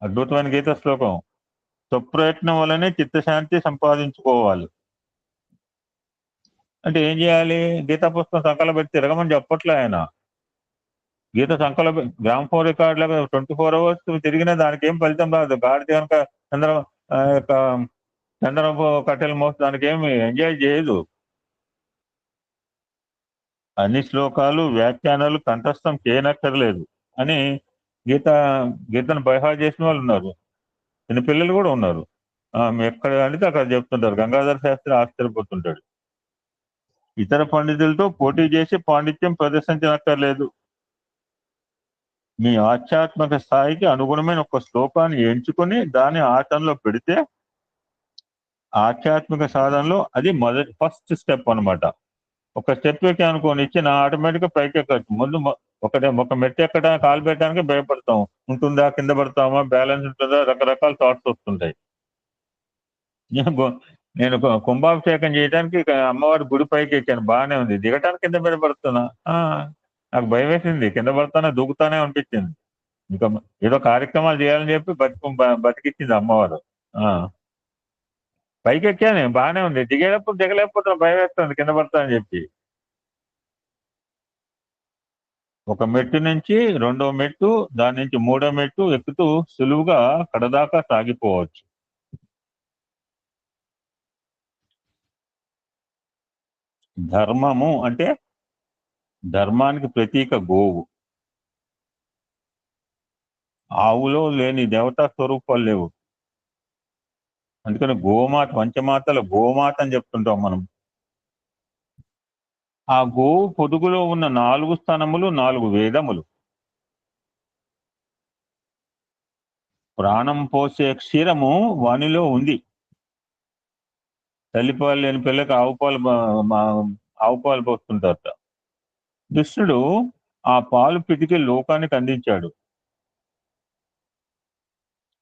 అద్భుతమైన గీత శ్లోకం. స్వప్రయత్నం వల్లనే చిత్తశాంతి సంపాదించుకోవాలి. అంటే ఏం చేయాలి? గీతా పుస్తకం సంకలం పెట్టి తిరగమని చెప్పట్లే ఆయన. గీత సంకలం గ్రామ్ ఫోన్ రికార్డ్ లాగా 24 hours తిరిగినా దానికి ఏం ఫలితం రాదు. గాడిద కనుక చంద్రబాబు కట్టెలు మోసి దానికి ఏమి ఎంజాయ్ చేయదు. అన్ని శ్లోకాలు వ్యాఖ్యానాలు కంఠస్థం చేయనక్కర్లేదు అని గీతను బైహార్ చేసిన వాళ్ళు ఉన్నారు, చిన్నపిల్లలు కూడా ఉన్నారు. ఎక్కడ అంటే అక్కడ చెప్తుంటారు. గంగాధర శాస్త్రి ఆశ్చర్యపోతుంటాడు. ఇతర పండితులతో పోటీ చేసి పాండిత్యం ప్రదర్శించనక్కర్లేదు. మీ ఆధ్యాత్మిక స్థాయికి అనుగుణమైన ఒక శ్లోకాన్ని ఎంచుకొని దాన్ని ఆచరణలో పెడితే ఆధ్యాత్మిక సాధనలో అది ఫస్ట్ స్టెప్ అన్నమాట. ఒక స్టెప్ ఎక్కి అనుకోని ఇచ్చిన ఆటోమేటిక్ గా పైకి ఎక్కచ్చు. ముందు ఒక మెట్టు ఎక్కడ కాలు పెట్టడానికి భయపడతాం. ఉంటుందా, కింద పడతామా, బ్యాలెన్స్ ఉంటుందా, రకరకాల థాట్స్ వస్తుంటాయి. నేను కుంభాభిషేకం చేయడానికి అమ్మవారి గుడి పైకి ఎక్కాను, బాగానే ఉంది. దిగటానికి కింద మీద పడుతున్నా, నాకు భయం వేసింది. కింద పడతానే దూకుతానే అనిపించింది. ఇంకా ఏదో కార్యక్రమాలు చేయాలని చెప్పి బతికిచ్చింది అమ్మవారు. పైకి ఎక్కాను, బాగానే ఉంది. దిగలేకపోతున్నా, భయం వేస్తుంది కింద పడతా అని చెప్పి. ఒక మెట్టు నుంచి 2వ మెట్టు, దాని నుంచి 3వ మెట్టు ఎక్కుతూ సులువుగా కడదాకా సాగిపోవచ్చు. ధర్మము అంటే ధర్మానికి ప్రతీక గోవు. ఆవులో లేని దేవతా స్వరూపాలు లేవు. అందుకని గోమాత, పంచమాతల గోమాత అని చెప్తుంటాం మనం. ఆ గోవు పొదుగులో ఉన్న 4 స్థనములు, 4 వేదములు. ప్రాణం పోసే క్షీరము వానిలో ఉంది. తల్లిపాలు లేని పిల్లకి ఆవు పాలు పోస్తుంటారట. కృష్ణుడు ఆ పాలు పితికి లోకానికి అందించాడు.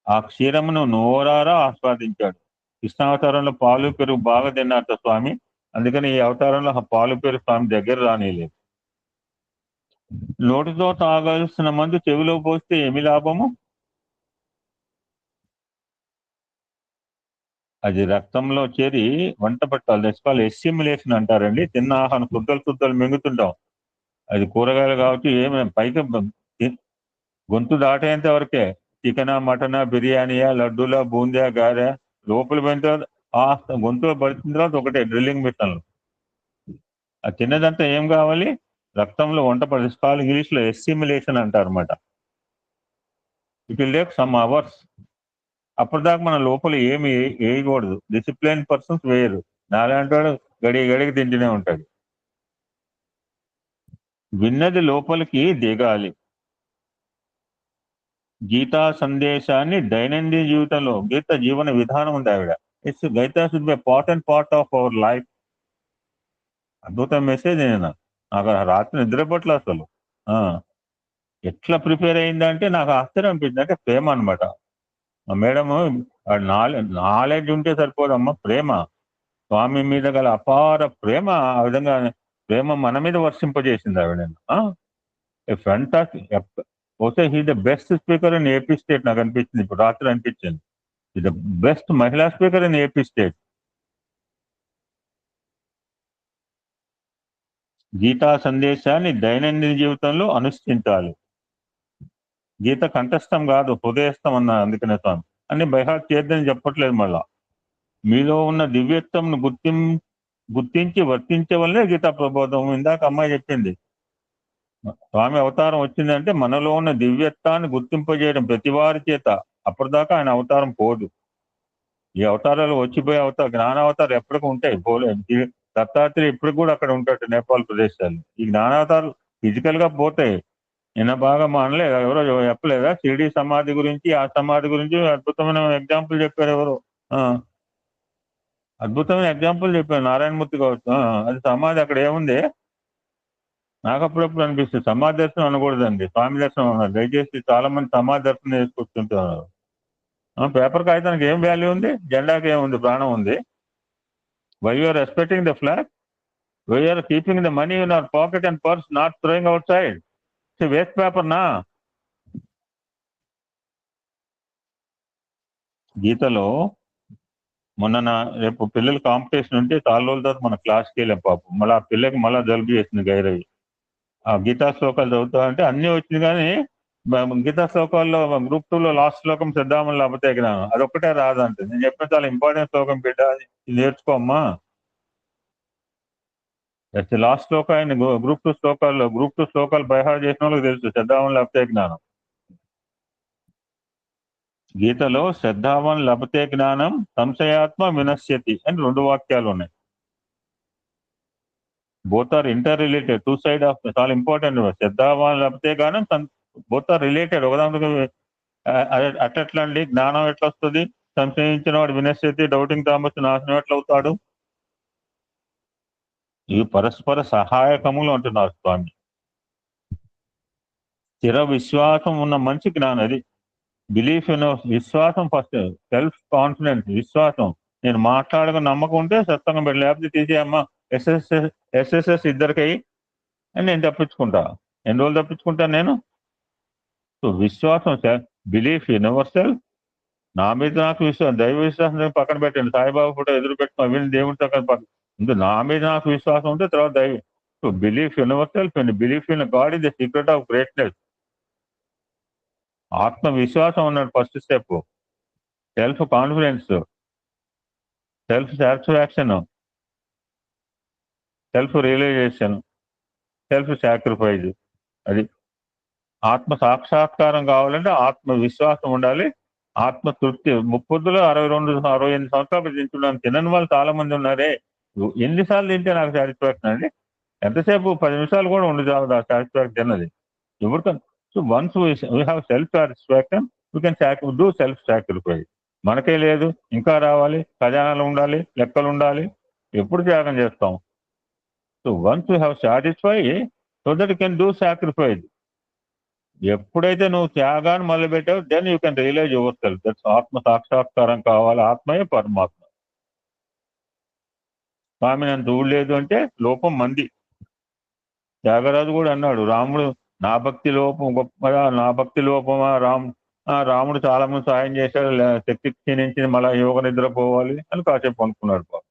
ఆ క్షీరమును నోరారా ఆస్వాదించాడు. కృష్ణావతారంలో పాలు పెరుగు బాగా తిన్నారట స్వామి. అందుకని ఈ అవతారంలో ఆ పాలు పెరుగు స్వామి దగ్గర రానిలేదు. నోటితో తాగాల్సిన మందు చెవిలో పోస్తే ఏమి లాభము? అది రక్తంలో చేరి వంట పట్టాలి. దశకాలు ఎస్సిమ్యులేషన్ అంటారండి. తిన్న ఆహారం తుద్దలు మింగుతుంటాం. అది కూరగాయలు కావచ్చు, ఏమైనా పైకి గొంతు దాటేంత వరకే. చికెనా, మటనా, బిర్యానీయా, లడ్డూలా, బూందియా, గారె లోపల పోయిన తర్వాత గొంతులో పడుతున్న తర్వాత ఒకటే డ్రిల్లింగ్ మిషన్లు. అది తిన్నదంతా ఏం కావాలి? రక్తంలో వంట పట్టాలి. ఇంగ్లీష్ లో ఎస్సిమ్యులేషన్ అంటారన్నమాట. It will take some hours. అప్పటిదాకా మన లోపల ఏమి వేయకూడదు. డిసిప్లైన్ పర్సన్స్ వేయరు. నాలాంటి వాడు గడికి తింటూనే ఉంటాడు. విన్నది లోపలికి దిగాలి. గీతా సందేశాన్ని దైనందిన జీవితంలో, గీత జీవన విధానం ఉంది ఆవిడ. Gita should be important part of our life. అద్భుతం మెసేజ్. నాకు రాత్రి నిద్రపట్ల అసలు ఎట్లా ప్రిపేర్ అయిందంటే నాకు ఆశ్చర్యం అనిపించింది. అంటే ప్రేమ అనమాట. మేడము నాలెడ్జ్ ఉంటే సరిపోదమ్మా, ప్రేమ, స్వామి మీద గల అపార ప్రేమ. ఆ విధంగా ప్రేమ మన మీద వర్షింపజేసింది ఆవిడ. ఫ్యాంటాస్టిక్. బహుశా he the best speaker in AP state నాకు అనిపించింది, ఇప్పుడు రాత్రి అనిపించింది. ఈ ద బెస్ట్ మహిళా speaker in AP state. Gita సందేశాన్ని దైనందిన జీవితంలో అనుష్ఠించాలి. గీత కంఠస్థం కాదు, హృదయస్థం అన్న అందుకనే స్వామి. అన్ని బైహార్ట్ చేద్దని చెప్పట్లేదు. మళ్ళా మీలో ఉన్న దివ్యత్వంను గుర్తించి వర్తించే వల్లే గీతా ప్రబోధం. ఇందాక అమ్మాయి చెప్పింది, స్వామి అవతారం వచ్చిందంటే మనలో ఉన్న దివ్యత్వాన్ని గుర్తింపజేయడం ప్రతి వారి చేత. అప్పటిదాకా ఆయన అవతారం పోదు. ఈ అవతారాలు వచ్చిపోయే అవతారం, జ్ఞానావతారాలు ఎప్పటికీ ఉంటాయి, పోలేదు. దత్తాత్రేయ ఇప్పటికి కూడా అక్కడ ఉంటాడు, నేపాల్ ప్రదేశాలు. ఈ జ్ఞానావతారాలు ఫిజికల్ గా పోతాయి. నిన్న బాగా అనలేదు, ఎవరో చెప్పలేదా షిరిడి సమాధి గురించి, ఆ సమాధి గురించి అద్భుతమైన ఎగ్జాంపుల్ చెప్పారు ఎవరు. అద్భుతమైన ఎగ్జాంపుల్ చెప్పారు నారాయణమూర్తి కావచ్చు. అది సమాధి అక్కడ ఏముంది. నాకు అప్పుడప్పుడు అనిపిస్తుంది సమాధి దర్శనం అనకూడదండి, స్వామి దర్శనం అన్నారు. దయచేసి చాలా మంది సమాధి దర్శనం చేసుకొస్తుంటున్నారు. పేపర్ కాగితానికి ఏం వాల్యూ ఉంది, జెండాకి ఏముంది, ప్రాణం ఉంది. Why you are respecting the flag, why you are keeping the money in our pocket and purse, not throwing outside. Waste paper నా. గీతలో మొన్న రేపు పిల్లల కాంపిటీషన్ ఉంటే చాలా రోజుల తర్వాత మన క్లాస్కి వెళ్ళాం పాపం. మళ్ళీ ఆ పిల్లకి మళ్ళీ జలుబు చేసింది గైరవి. ఆ గీతా శ్లోకాలు చదువుతా అంటే అన్నీ వచ్చింది, కానీ గీతా శ్లోకాల్లో గ్రూప్ 2లో లాస్ట్ శ్లోకం శ్రద్ధామని లేకపోతే జ్ఞానం, అదొక్కటే రాదంటే. నేను చెప్పిన చాలా ఇంపార్టెంట్ శ్లోకం బిడ్డ, నేర్చుకోమ్మా. లాస్ట్ శ్లోక ఆయన గ్రూప్ 2 శ్లోకాలు బైహార్ చేసిన వాళ్ళకి తెలుసు, శ్రద్ధామని లేకపోతే జ్ఞానం. గీతలో శ్రద్ధావన్ లభతే జ్ఞానం సంశయాత్మ వినశ్యతి అని 2 వాక్యాలు ఉన్నాయి. Both are inter related, two side of, చాలా ఇంపార్టెంట్. శ్రద్ధావాన్ లభతే జ్ఞానం, బోత్ ఆర్ రిలేటెడ్. ఒకదానికి అట్లా అండి, జ్ఞానం ఎట్లా వస్తుంది, సంశయించిన వాడు వినశ్యతి, డౌటింగ్ థామస్ నాశనం ఎట్లా అవుతాడు. ఇవి పరస్పర సహాయకములు అంటున్నారు స్వామి. స్థిర విశ్వాసం ఉన్న మంచి జ్ఞానం అది. బిలీఫ్ ఇన్, విశ్వాసం ఫస్ట్, సెల్ఫ్ కాన్ఫిడెన్స్, విశ్వాసం. నేను మాట్లాడక నమ్మకం ఉంటే సత్సంగం పెట్టి, లేకపోతే తీసేయమ్మా ఎస్ఎస్ఎస్ ఇద్దరికై అని నేను తప్పించుకుంటా. ఎన్ని రోజులు తప్పించుకుంటాను నేను. సో విశ్వాసం, బిలీఫ్ ఇన్ అవర్ సెల్ఫ్. నా మీద నాకు విశ్వాసం, దైవ విశ్వాసం పక్కన పెట్టండి. సాయిబాబా ఫోటో ఎదురు పెట్టుకుని విని దేవుడితో ముందు నా మీద నాకు విశ్వాసం ఉంటే తర్వాత దైవ. So belief in our self and belief in God is the secret of greatness. ఆత్మవిశ్వాసం ఉన్నాడు first step. Self confidence, self satisfaction, self realisation, self sacrifice. అది ఆత్మ సాక్షాత్కారం కావాలంటే ఆత్మవిశ్వాసం ఉండాలి, ఆత్మతృప్తి. 68 సంవత్సరాలు తింటున్నాను, తినని వాళ్ళు చాలా మంది ఉన్నారే. ఎన్నిసార్లు తింటే నాకు సాటిస్ఫాక్షన్ అండి. ఎంతసేపు 10 నిమిషాలు కూడా ఉండి చాలు ఆ సాటిస్ఫాక్షన్ తిన్నది ఎవరికన్నా. So once we have self satisfaction, we can do self sacrifice. మనకే లేదు, ఇంకా రావాలి, ఖజానాలు ఉండాలి, లెక్కలు ఉండాలి, ఎప్పుడు త్యాగం చేస్తాం. So once you have satisfy so that you can do sacrifice. ఎప్పుడైతే నువ్వు త్యాగాన్ని మొదలుపెట్టావు, then you can realize your self. That's ఆత్మ సాక్షాత్కారం కావాలి. ఆత్మయే పరమాత్మ. స్వామి నన్ను చూడలేదు అంటే లోపం మంది. త్యాగరాజు కూడా అన్నాడు, రాముడు నా భక్తి లోపం గొప్పదా, నా భక్తి లోపమా, రాముడు చాలా మంది సాయం చేశాడు, శక్తి క్షీణించింది, మళ్ళా యోగ నిద్రపోవాలి అని కాసేపు అనుకున్నాడు.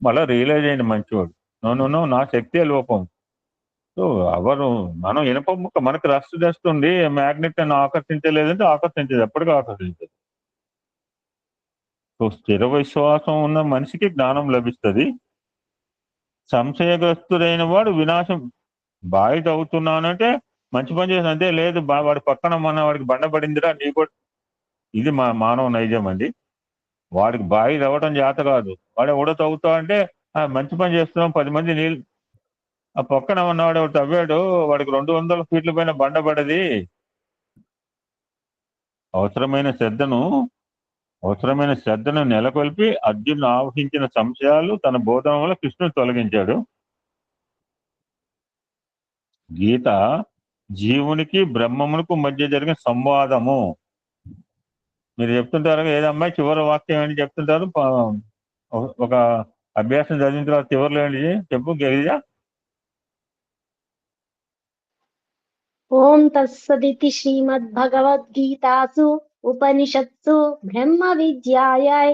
మళ్ళా రియలైజ్ అయింది మంచివాడు, నో నా శక్తే లోపం. సో మనం ఇనప ముక్క, మనకు రస్ట్ ఉంది, మ్యాగ్నెట్ అని ఆకర్షించలేదంటే ఆకర్షించదు, ఎప్పటికీ ఆకర్షించదు. సో స్థిర విశ్వాసం ఉన్న మనిషికి జ్ఞానం లభిస్తుంది. సంశయగ్రస్తుడైన వాడు వినాశం. బాయిట్ అవుతున్నానంటే మంచి పని చేసిన అంతే, లేదు వాడి పక్కన వాడికి బండ పడిందిరా నీ కూడా. ఇది మానవ నైజం అండి. వాడికి బాయి తవ్వటం చేత కాదు, వాడు ఎవడో తవ్వుతా అంటే మంచి పని చేస్తున్నాం, 10 మంది నీళ్ళు. ఆ పక్కన ఉన్నవాడు ఎవడు తవ్వాడు, వాడికి 200 ఫీట్ల పైన బండ పడది. అవసరమైన శ్రద్ధను నెలకొల్పి అర్జును ఆవహించిన సంశయాలు తన బోధన వల్ల కృష్ణుడు తొలగించాడు. గీత జీవునికి బ్రహ్మమునకు మధ్య జరిగిన సంవాదము. మీరు చెప్తుంటారు ఏదమ్మా చివరి వాక్యం ఏంటి చెప్తుంటారు, ఒక అభ్యాసం చదివిన తర్వాత చివరిలో ఏంటి చెప్పు గిరిజ. ఓం తత్సదితి శ్రీమద్భగవద్గీతాసు ఉపనిషత్సు బ్రహ్మ విద్యాయై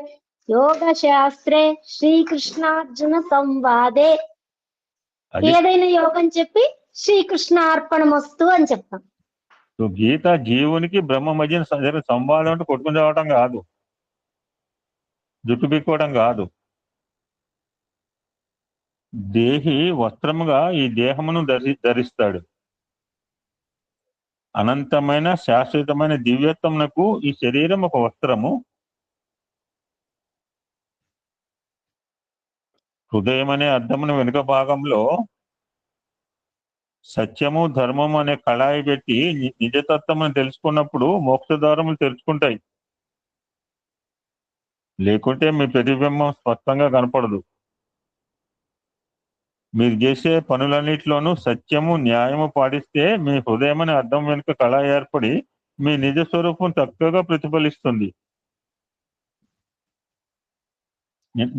యోగశాస్త్రే శ్రీకృష్ణార్జున సంవాదే అది ఏదైనా యోగం చెప్పి శ్రీకృష్ణ అర్పణమస్తు అని చెప్తాం. సో గీత జీవునికి బ్రహ్మ మధ్య జరిగే సంవాదం అంటే కొట్టుకుని రావటం కాదు, జుట్టు బిక్కోవడం కాదు. దేహి వస్త్రముగా ఈ దేహమును ధరిస్తాడు. అనంతమైన శాశ్వతమైన దివ్యత్వమునకు ఈ శరీరం ఒక వస్త్రము. హృదయం అనే అద్దమును వెనుక భాగంలో సత్యము ధర్మము అనే కళాయి పెట్టి నిజతత్వమును తెలుసుకున్నప్పుడు మోక్షద్వారములు తెరుచుకుంటాయి. లేకుంటే మీ ప్రతిబింబం స్పష్టంగా కనపడదు. మీరు చేసే పనులన్నిటిలోనూ సత్యము న్యాయము పాటిస్తే మీ హృదయం అనే అద్దం వెనుక కళ ఏర్పడి మీ నిజ స్వరూపం చక్కగా ప్రతిఫలిస్తుంది.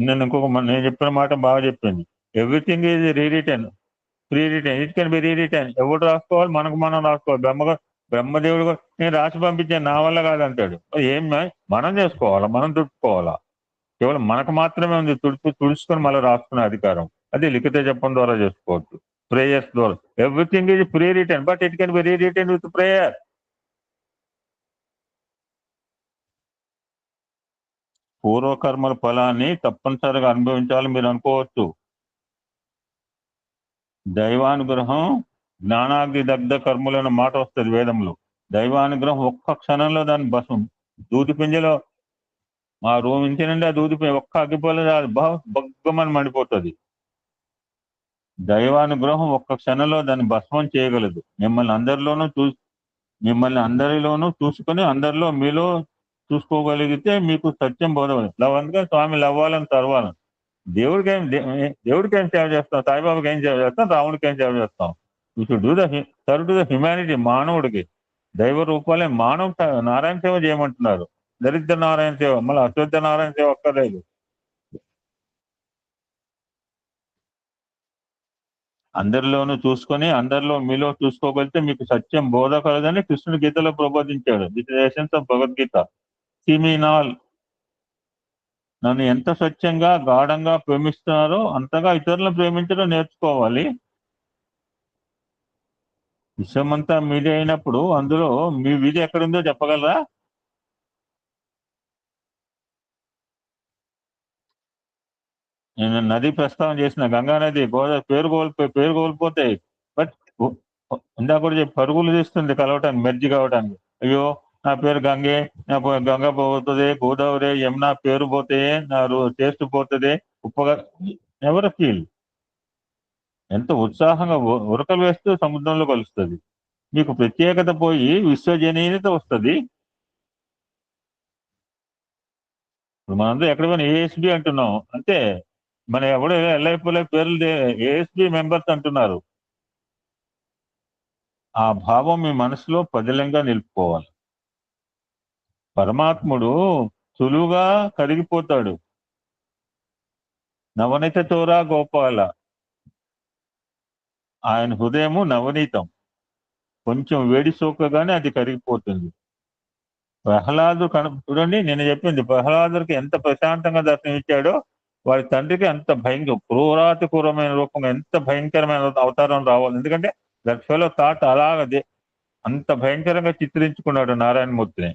నేను చెప్పిన మాట బాగా చెప్పింది. Everything is re-return, pre return, it can be re-return. ఎవరు రాసుకోవాలి? మనకు మనం రాసుకోవాలి. బ్రహ్మదేవుడు కూడా నేను రాసి పంపించాను, నా వల్ల కాదంటాడు. ఏం మనం చేసుకోవాలా, మనం తుడుచుకోవాలా? కేవలం మనకు మాత్రమే ఉంది తుడుచుకొని మళ్ళీ రాసుకునే అధికారం. అది లిఖిత జపం ద్వారా చేసుకోవచ్చు, ప్రేయర్స్ ద్వారా. Everything is pre return, but it can be rereturn with prayer. పూర్వకర్మల ఫలాన్ని తప్పనిసరిగా అనుభవించాలని మీరు అనుకోవచ్చు. దైవానుగ్రహం జ్ఞానాగ్ని దగ్ధ కర్మలు అనే మాట వస్తుంది వేదంలో. దైవానుగ్రహం ఒక్క క్షణంలో దాని దూది పింజలో మా రూమ్ ఇంటినండి ఆ దూది ఒక్క అగ్గిపోలే బగ్గమని మండిపోతుంది. దైవానుగ్రహం ఒక్క క్షణంలో దాన్ని భస్మం చేయగలదు. మిమ్మల్ని అందరిలోనూ చూసుకొని అందరిలో మీలో చూసుకోగలిగితే మీకు సత్యం బోధపడదు. అందుకే స్వామి లవ్వాలని తర్వాలని. దేవుడికి ఏం సేవ చేస్తాం? సాయిబాబాకి ఏం సేవ చేస్తాం? రాముడికి ఏం సేవ చేస్తాం? You should do serve to the humanity. మానవుడికి దైవ రూపాలే నారాయణ సేవ చేయమంటున్నారు. దరిద్ర నారాయణ సేవ, మళ్ళీ అశ్వద్ధ నారాయణ సేవ ఒక్కర్లేదు. అందరిలోనూ చూసుకొని అందరిలో మీలో చూసుకోగలిగితే మీకు సత్యం బోధ కలదని కృష్ణుడు గీతలో ప్రబోధించాడు. This is essence of Bhagavad Gita. See me in all. నన్ను ఎంత స్వచ్ఛంగా గాఢంగా ప్రేమిస్తున్నారో అంతగా ఇతరులను ప్రేమించడం నేర్చుకోవాలి. విశ్వమంతా మీదే అయినప్పుడు అందులో మీ వీధి ఎక్కడుందో చెప్పగలరా? నేను నది ప్రస్తావన చేసిన గంగా నది పేరు కోల్పోతాయి. బట్ ఇందా కూడా చెప్పి పరుగులు తీస్తుంది కలవటానికి, మెర్జి కావటానికి. అయ్యో నా పేరు గంగే, నా గంగ పోతుంది, గోదావరి యమున పేరు పోతే నా టేస్ట్ పోతుంది, ఉప్పగా. ఎవరు ఫీల్? ఎంత ఉత్సాహంగా ఉరకలు వేస్తూ సముద్రంలో కలుస్తుంది. మీకు ప్రత్యేకత పోయి విశ్వజనీయత వస్తుంది. ఇప్పుడు మనందరూ ఎక్కడ పోయినా ఏఎస్బి అంటున్నాం అంతే. మన ఎవడో ఎల్ఐపీలో పేర్లు ఏఎస్బి మెంబర్స్ అంటున్నారు. ఆ భావం మీ మనసులో పదిలంగా నిలుపుకోవాలి. పరమాత్ముడు సులువుగా కరిగిపోతాడు. నవనీత చోరా గోపాల. ఆయన హృదయము నవనీతం. కొంచెం వేడి సోకగానే అది కరిగిపోతుంది. ప్రహ్లాదు చూడండి, నేను చెప్పింది ప్రహ్లాదుడికి ఎంత ప్రశాంతంగా దర్శనం ఇచ్చాడో వారి తండ్రికి అంత క్రూరాతి క్రూరమైన రూపంగా ఎంత భయంకరమైన అవతారం రావాలి. ఎందుకంటే దక్షలో తాట అలాగదే అంత భయంకరంగా చిత్రించుకున్నాడు నారాయణమూర్తిని.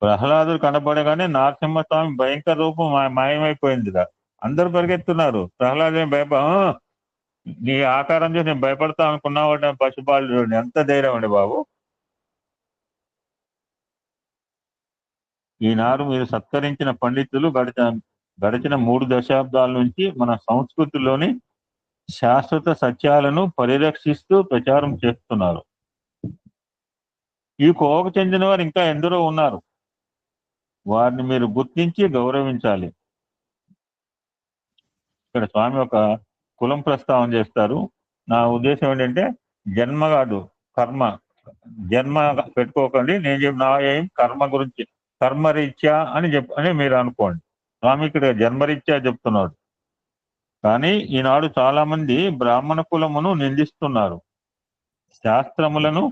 ప్రహ్లాదుడు కనబడగానే నరసింహస్వామి భయంకర రూపం మాయమైపోయింది. అందరూ పరిగెత్తున్నారు. ప్రహ్లాదు నీ ఆకారం చూసి నేను భయపడతా అనుకున్నావు పశుపాలు. ఎంత ధైర్యం అండి బాబు. ఈనాడు మీరు సత్కరించిన పండితులు గడిచిన 3 దశాబ్దాల నుంచి మన సంస్కృతిలోని శాశ్వత సత్యాలను పరిరక్షిస్తూ ప్రచారం చేస్తున్నారు. ఈ కోవకు చెందిన వారు ఇంకా ఎందరో ఉన్నారు. వారిని మీరు గుర్తించి గౌరవించాలి. ఇక్కడ స్వామి ఒక కులం ప్రస్తావన చేస్తారు. నా ఉద్దేశం ఏంటంటే జన్మ కాదు కర్మ. జన్మ పెట్టుకోకండి. నా ఏం కర్మ గురించి, కర్మరీత్యా అని మీరు అనుకోండి. స్వామి ఇక్కడ జన్మరీత్యా చెప్తున్నాడు. కానీ ఈనాడు చాలా మంది బ్రాహ్మణ కులమును నిందిస్తున్నారు. శాస్త్రములను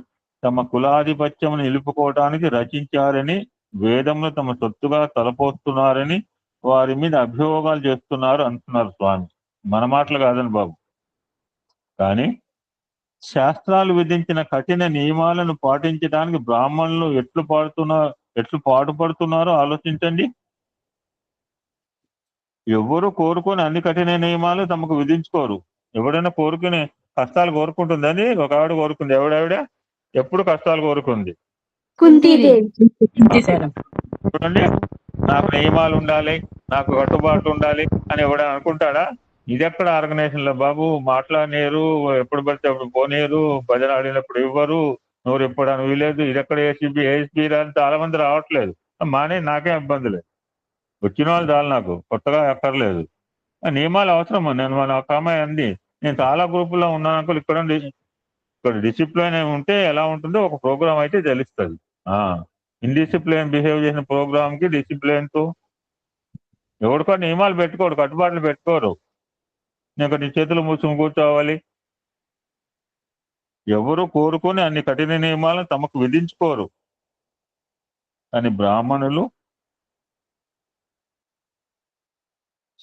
తమ కులాధిపత్యమును నిలుపుకోవటానికి రచించారని, వేదములు తమ సొత్తుగా తలపోస్తున్నారని వారి మీద అభియోగాలు చేస్తున్నారు అంటున్నారు స్వామి. మన మాటలు కాదని బాబు. కానీ శాస్త్రాలు విధించిన కఠిన నియమాలను పాటించడానికి బ్రాహ్మణులు ఎట్లు పాటుపడుతున్నారో ఆలోచించండి. ఎవరు కోరుకొని అన్ని కఠిన నియమాలు తమకు విధించుకోరు. ఎవడైనా కోరుకునే కష్టాలు కోరుకుంటుందని ఒక ఆవిడ కోరుకుంది. ఎవడావిడ ఎప్పుడు కష్టాలు కోరుకుంది. చూడండి, నాకు నియమాలు ఉండాలి, నాకు కట్టుబాట్లు ఉండాలి అని ఎవడైనా అనుకుంటాడా? ఇది ఎక్కడ ఆర్గనైజేషన్ లో బాబు? మాట్లాడనేరు, ఎప్పుడు పడితే అప్పుడు పోనీరు, భజన ఆడినప్పుడు ఇవ్వరు, నోరు ఇప్పడానికి వీలేదు. ఇది ఎక్కడ ఏసీబీ చాలా మంది రావట్లేదు. మానే నాకేం ఇబ్బంది లేదు, వచ్చిన వాళ్ళు చాలు, నాకు కొత్తగా ఎక్కర్లేదు. నియమాలు అవసరం. నేను మన ఒక అమ్మాయి అంది, నేను చాలా గ్రూపుల్లో ఉన్నాను అనుకో, ఇక్కడ డిసిప్లిన్ ఉంటే ఎలా ఉంటుందో ఒక ప్రోగ్రామ్ అయితే తెలుస్తుంది. ఇన్డిసిప్లిన్ బిహేవ్ చేసిన ప్రోగ్రామ్ కి డిసిప్లిన్ తో ఎవరికో నియమాలు పెట్టుకోరు, కట్టుబాట్లు పెట్టుకోరు. నేను నీ చేతులు మూసుకుని కూర్చోవాలి. ఎవరు కోరుకొని అన్ని కఠిన నియమాలను తమకు విధించుకోరు. అని బ్రాహ్మణులు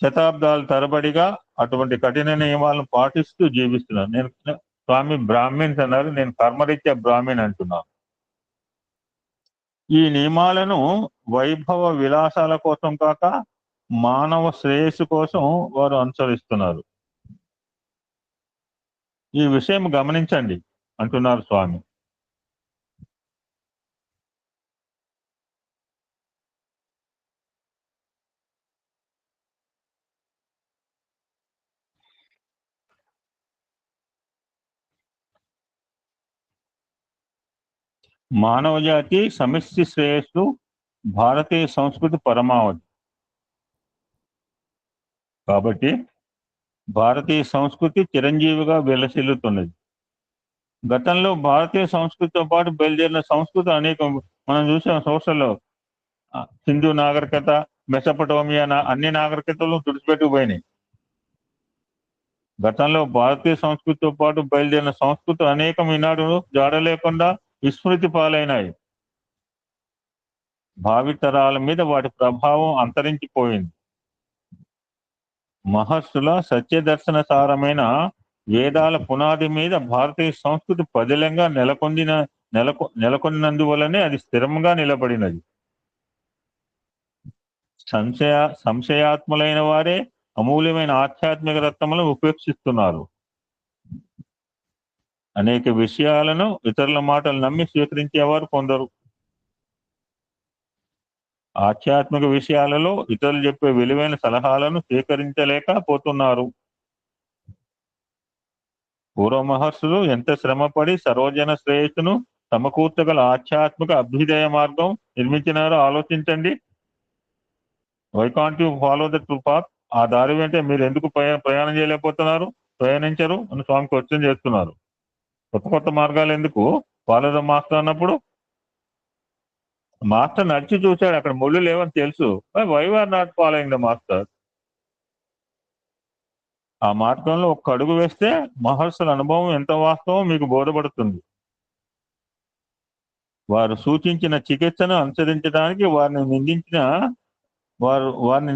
శతాబ్దాల తరబడిగా అటువంటి కఠిన నియమాలను పాటిస్తూ జీవిస్తున్నారు. నేను స్వామి బ్రాహ్మిన్స్ అన్నారు, నేను కర్మరీత్యా బ్రాహ్మణ్ అంటున్నాను. ఈ నియమాలను వైభవ విలాసాల కోసం కాక మానవ శ్రేయస్సు కోసం వారు అనుసరిస్తున్నారు. ఈ విషయం గమనించండి అంటున్నారు స్వామి. మానవ జాతి సమిష్టి శ్రేయస్సు భారతీయ సంస్కృతి పరమావధి. కాబట్టి భారతీయ సంస్కృతి చిరంజీవిగా విలసిల్లుతున్నది. గతంలో భారతీయ సంస్కృతితో పాటు బయలుదేరిన సంస్కృతి అనేక మనం చూసాం. సోషల్లో హిందూ నాగరికత, మెసపటోమియా, అన్ని నాగరికతలు తుడిచిపెట్టుకుపోయినాయి. గతంలో భారతీయ సంస్కృతితో పాటు బయలుదేరిన సంస్కృతి అనేకం ఈనాడు జాడ లేకుండా విస్మృతి పాలైనాయి. భావితరాల మీద వాటి ప్రభావం అంతరించిపోయింది. మహర్షుల సత్యదర్శన సారమైన వేదాల పునాది మీద భారతీయ సంస్కృతి పదిలంగా నెలకొన్నందువలనే అది స్థిరంగా నిలబడినది. సంశయాత్ములైన వారే అమూల్యమైన ఆధ్యాత్మిక రత్నములను ఉపేక్షిస్తున్నారు. అనేక విషయాలను ఇతరుల మాటలు నమ్మి స్వీకరించేవారు కొందరు. ఆధ్యాత్మిక విషయాలలో ఇతరులు చెప్పే విలువైన సలహాలను స్వీకరించలేకపోతున్నారు. పూర్వ మహర్షులు ఎంత శ్రమపడి సర్వజన శ్రేయస్సును సమకూర్చగల ఆధ్యాత్మిక అభ్యుదయ మార్గం నిర్మించినారో ఆలోచించండి. Why can't you follow the true path? ఆ దారి వెంటే మీరు ఎందుకు ప్రయాణం చేయలేకపోతున్నారు, ప్రయాణించరు అని స్వామి క్వశ్చన్ చేస్తున్నారు. కొత్త మార్గాలు ఎందుకు? ఫాలో ద మాస్టర్ అన్నప్పుడు మాస్టర్ నడిచి చూశాడు, అక్కడ ముళ్ళు లేవని తెలుసు. Why are not following the master? ఆ మార్గంలో ఒక్క అడుగు వేస్తే మహర్షుల అనుభవం ఎంత వాస్తవం మీకు బోధపడుతుంది. వారు సూచించిన చికిత్సను అనుసరించడానికి వారిని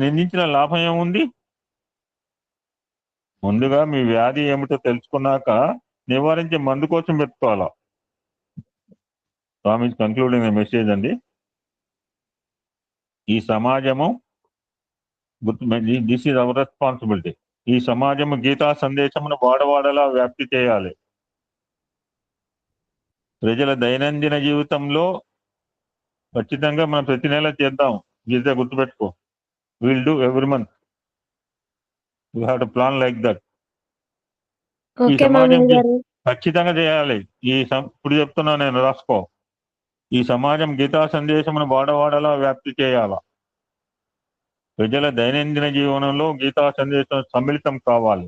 నిందించిన లాభం ఏముంది? ముందుగా మీ వ్యాధి ఏమిటో తెలుసుకున్నాక నివారించే మందు కోసం పెట్టుకోవాలా. స్వామి కంక్లూడింగ్ మెసేజ్ అండి. ఈ సమాజము, దిస్ ఈజ్ అవర్ రెస్పాన్సిబిలిటీ. ఈ సమాజము గీతా సందేశమును వాడవాడలా వ్యాప్తి చేయాలి. ప్రజల దైనందిన జీవితంలో ఖచ్చితంగా మనం ప్రతి నెల చేద్దాం. గీత గుర్తుపెట్టుకో. Will do every month. You have to plan like that. ఈ సమాజం ఖచ్చితంగా చేయాలి. ఇప్పుడు చెప్తున్నా నేను, రాసుకో. ఈ సమాజం గీతా సందేశమును వాడవాడలా వ్యాప్తి చేయాల. ప్రజల దైనందిన జీవనంలో గీతా సందేశం సమ్మిళితం కావాలి.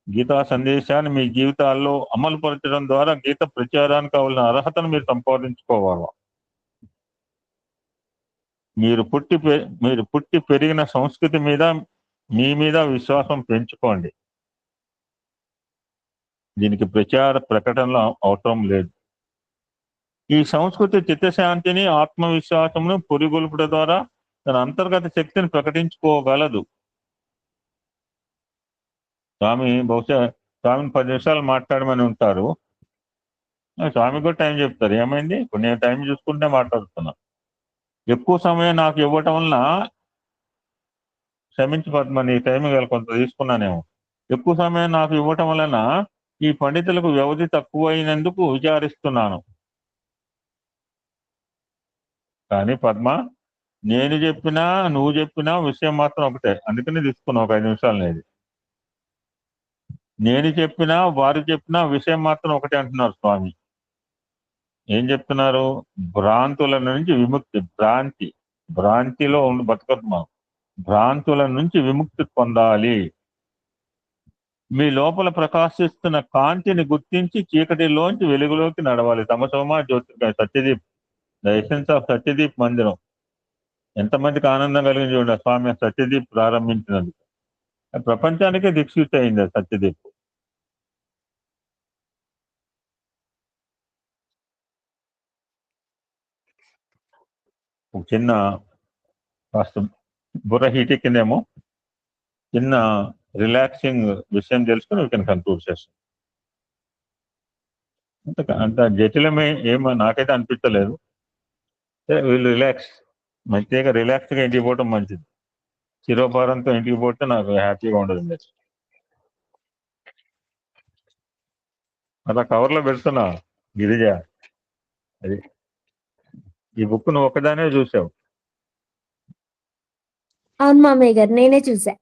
గీతా సందేశాన్ని మీ జీవితాల్లో అమలు పరచడం ద్వారా గీత ప్రచారానికి కావాల్సిన అర్హతను మీరు సంపాదించుకోవాలి. మీరు పుట్టి పెరిగిన సంస్కృతి మీద మీ మీద విశ్వాసం పెంచుకోండి. దీనికి ప్రకటనలు అవసరం లేదు. ఈ సంస్కృతి చిత్తశాంతిని, ఆత్మవిశ్వాసమును పురిగొల్పుట ద్వారా తన అంతర్గత శక్తిని ప్రకటించుకోగలదు. స్వామి బహుశా స్వామిని 10 నిమిషాలు మాట్లాడమని ఉంటారు. స్వామి కూడా టైం చెప్తారు. ఏమైంది? ఇప్పుడు నేను టైం చూసుకుంటే మాట్లాడుతున్నా. ఎక్కువ సమయం నాకు ఇవ్వటం వలన, క్షమించి పద్మ, నీ టైం కొంత తీసుకున్నానేమో. ఎక్కువ సమయం నాకు ఇవ్వటం వలన ఈ పండితులకు వ్యవధి తక్కువైనందుకు విచారిస్తున్నాను. కానీ పద్మ, నేను చెప్పినా నువ్వు చెప్పినా విషయం మాత్రం ఒకటే. అందుకని తీసుకున్నావు ఒక 5 నిమిషాలు నేది. నేను చెప్పినా వారు చెప్పినా విషయం మాత్రం ఒకటే అంటున్నారు స్వామి. ఏం చెప్తున్నారు? భ్రాంతుల నుంచి విముక్తి. భ్రాంతిలో ఉండి బతుకుతున్నాం. భ్రాంతుల నుంచి విముక్తి పొందాలి. మీ లోపల ప్రకాశిస్తున్న కాంతిని గుర్తించి చీకటిలోంచి వెలుగులోకి నడవాలి. తమసోమా జ్యోతిర్గమయ. Satyadeep, the essence of Satyadeep మందిరం. ఎంతమందికి ఆనందం కలిగింది చూడండి స్వామి సత్యదీప్ ప్రారంభించినందుకు. ప్రపంచానికే దిక్సూచి అయింది సత్యదీప్. ఒక చిన్న కాస్త బుర్ర హీట్ ఎక్కిందేమో, చిన్న రిలాక్సింగ్ విషయం తెలుసుకుని వీ కెన్ కన్క్లూడ్ చేస్తాం. అంత జటిలమే ఏమో నాకైతే అనిపించలేదు. వీళ్ళు రిలాక్స్, మంచిగా రిలాక్స్గా ఇంటికి పోవటం మంచిది. చిరోపారంతో ఇంటికి పోతే నాకు హ్యాపీగా ఉండదు. అలా కవర్లో పెడుతున్నా గిరిజ. అది ఈ బుక్ నువ్వు ఒక్కదానే చూసావు. అవును మామయ్య గారు, నేనే చూసా.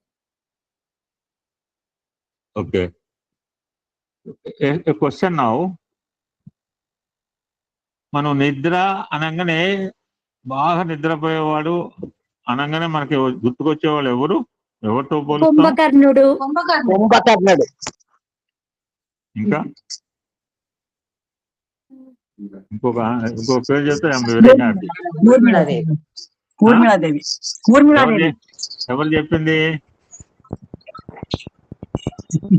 Okay, question now. మనం నిద్ర అనగానే, బాగా నిద్రపోయేవాడు అనగానే మనకి గుర్తుకొచ్చేవాళ్ళు ఎవరు? ఎవరితో పోలుస్తాం? కుంభకర్ణుడు. ఇంకా ఇంకొక పేరు చెప్తే వెరీ హ్యాపీ. ఎవరు చెప్పింది?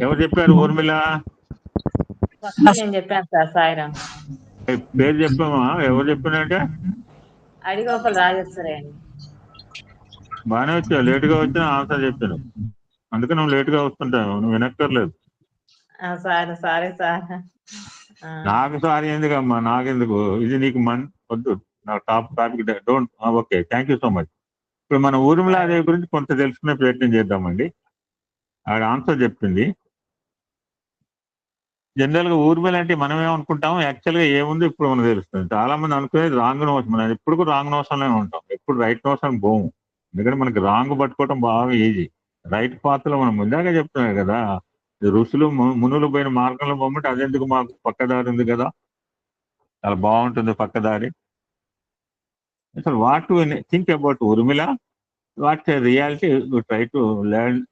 ఎవరు చెప్పారు? ఊర్మిళ నేను చెప్పాను సార్. సాయిరాం పేరు చెప్పామా? ఎవరు చెప్పినట్టే? అడిగోపల రాజేశ్వరి అండి. బాగానే వచ్చావు. లేటుగా వచ్చినా ఆన్సర్ చెప్పాను. అందుకే నువ్వు లేటుగా వస్తుంటావు. నువ్వు వినక్కర్లేదు. Sorry sir. నాకు సారీ ఎందుకమ్మా? నాకెందుకు? ఇది నీకు వద్దు. నా topic don't. Okay, thank you so much. ఇప్పుడు మన ఊర్మిళాదేవి గురించి కొంత తెలుసుకునే ప్రయత్నం చేద్దామండి. ఆవిడ ఆన్సర్ చెప్పింది. జనరల్ గా ఊర్మిళ అంటే మనం ఏమనుకుంటాం? యాక్చువల్ గా ఏముంది ఇప్పుడు మనకు తెలుస్తుంది. చాలా మంది అనుకునేది రాంగ్ నోషన్. మనం ఎప్పుడు రాంగ్ నోషన్లోనే ఉంటాం, ఎప్పుడు రైట్ నోషన్ పోము. ఎందుకంటే మనకి రాంగ్ పట్టుకోవటం బాగా ఈజీ. రైట్ పాత్ లో మనం ముందాగా చెప్తున్నాం కదా, ఋషులు మునులు పోయిన మార్గంలో పోమంటే అదెందుకు మాకు పక్కదారి ఉంది కదా, చాలా బాగుంటుంది పక్కదారి. అసలు what to think about Urmila, what reality try to learn.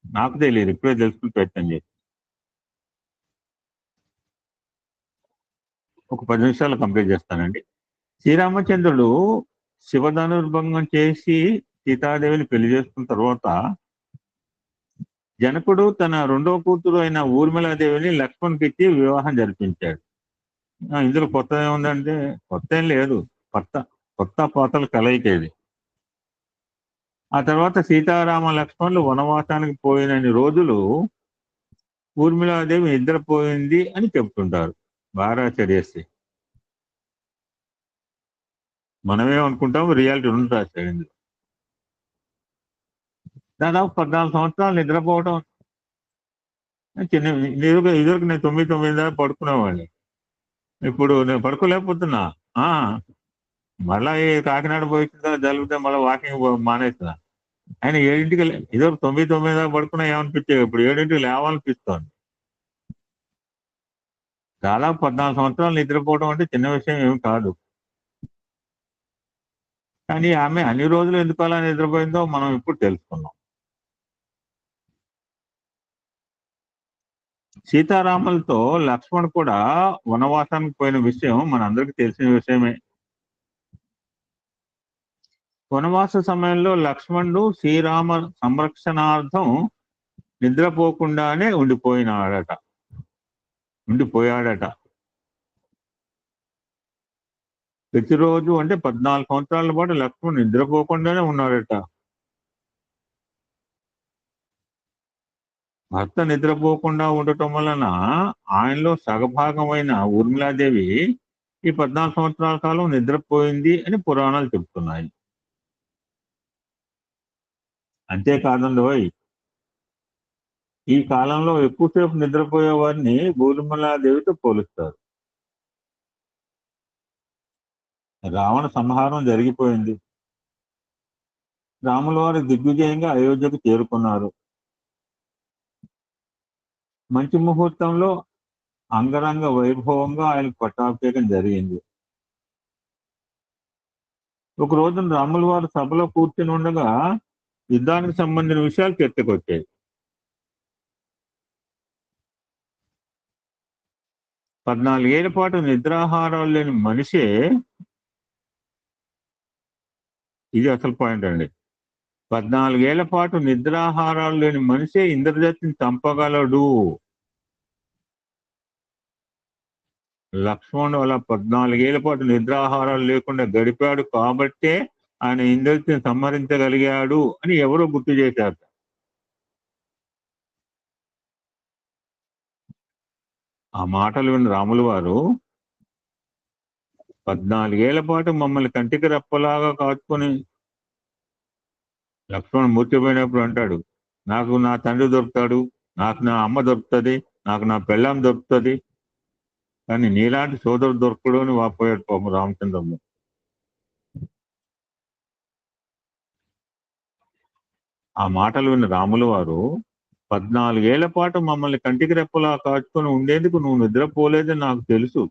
నాకు తెలియదు, ఇప్పుడే తెలుసుకుని ప్రయత్నం చేసి ఒక 10 నిమిషాలు కంప్లీట్ చేస్తానండి. శ్రీరామచంద్రుడు శివధనుర్భంగం చేసి సీతాదేవిని పెళ్లి చేసుకున్న తర్వాత జనకుడు తన రెండవ కూతురు అయిన ఊర్మిళాదేవిని లక్ష్మణ్కి ఇచ్చి వివాహం జరిపించాడు. ఇందులో కొత్త ఏముందంటే, కొత్త ఏం లేదు, కొత్త పాత్రలు కలయికేది. ఆ తర్వాత సీతారామ లక్ష్మణులు వనవాసానికి పోయినన్ని రోజులు ఊర్మిళాదేవి నిద్రపోయింది అని చెప్తుంటారు బారాచర్యశ్రీ. మనమేమనుకుంటాం, రియాలిటీ రెండు రాశాడు. దాదాపు 14 సంవత్సరాలు నిద్రపోవటం. ఇదివరకు నేను 9 దాకా పడుకునేవాడిని. ఇప్పుడు నేను పడుకోలేకపోతున్నా. మళ్ళీ కాకినాడ పోయిందా జరుగుతే మళ్ళీ వాకింగ్ మానేస్తున్నా. ఆయన 7ంటికి ఇదివరకు 9 దాకా పడుకున్నా ఏమనిపించేది, ఇప్పుడు 7ంటికి లేవాలనిపిస్తోంది. దాదాపు 14 సంవత్సరాలు నిద్రపోవడం అంటే చిన్న విషయం ఏమి కాదు. కానీ ఆమె అన్ని రోజులు ఎందుకు అలా నిద్రపోయిందో మనం ఇప్పుడు తెలుసుకున్నాం. సీతారాములతో లక్ష్మణ్ కూడా వనవాసానికి పోయిన విషయం మనందరికీ తెలిసిన విషయమే. వనవాస సమయంలో లక్ష్మణుడు శ్రీరామ సంరక్షణార్థం నిద్రపోకుండానే ఉండిపోయినాడట. ఉండిపోయాడట. ప్రతిరోజు అంటే 14 సంవత్సరాల పాటు లక్ష్మణుడు నిద్రపోకుండానే ఉన్నాడట. భర్త నిద్రపోకుండా ఉండటం వలన ఆయనలో సగభాగమైన ఊర్మిళాదేవి ఈ 14 సంవత్సరాల కాలం నిద్రపోయింది అని పురాణాలు చెప్తున్నాయి. అంతేకాదండోయ్, ఈ కాలంలో ఎక్కువసేపు నిద్రపోయే వారిని ఊర్మిళాదేవితో పోలుస్తారు. రావణ సంహారం జరిగిపోయింది. రాముల వారు దిగ్విజయంగా అయోధ్యకు చేరుకున్నారు. మంచి ముహూర్తంలో అంగరంగ వైభవంగా ఆయనకు పట్టాభిషేకం జరిగింది. ఒక రోజున రాముల వారు సభలో కూర్చుని ఉండగా యుద్ధానికి సంబంధించిన విషయాలు చర్చకొచ్చాయి. 14 ఏళ్ల పాటు నిద్రాహారాలు లేని మనిషే, ఇది అసలు పాయింట్ అండి, 14 ఏళ్ల పాటు నిద్రాహారాలు లేని మనిషే ఇంద్రజాతిని చంపగలడు. లక్ష్మణుడు అలా 14 ఏళ్ల పాటు నిద్రాహారాలు లేకుండా గడిపాడు కాబట్టే ఆయన ఇంద్రజిత్తుని సంహరించగలిగాడు అని ఎవరో గుర్తు చేశారు. ఆ మాటలు విన్న రాముల వారు 14 ఏళ్ల పాటు మమ్మల్ని కంటికి రెప్పలాగా కాచుకొని లక్ష్మణుడు మూర్చిపోయినప్పుడు అంటాడు, నాకు నా తండ్రి దొరుకుతాడు, నాకు నా అమ్మ దొరుకుతుంది, నాకు నా పెళ్ళాం దొరుకుతుంది, కానీ నీలాంటి సోదరుడు దొరకడు అని వాపోయాడు పాపం రామచంద్రమ్మ. ఆ మాటలు విన్న రాముల వారు 14 ఏళ్ల పాటు మమ్మల్ని కంటికి రెప్పలా కాచుకొని ఉండేందుకు నువ్వు నిద్రపోలేదని నాకు తెలుసు.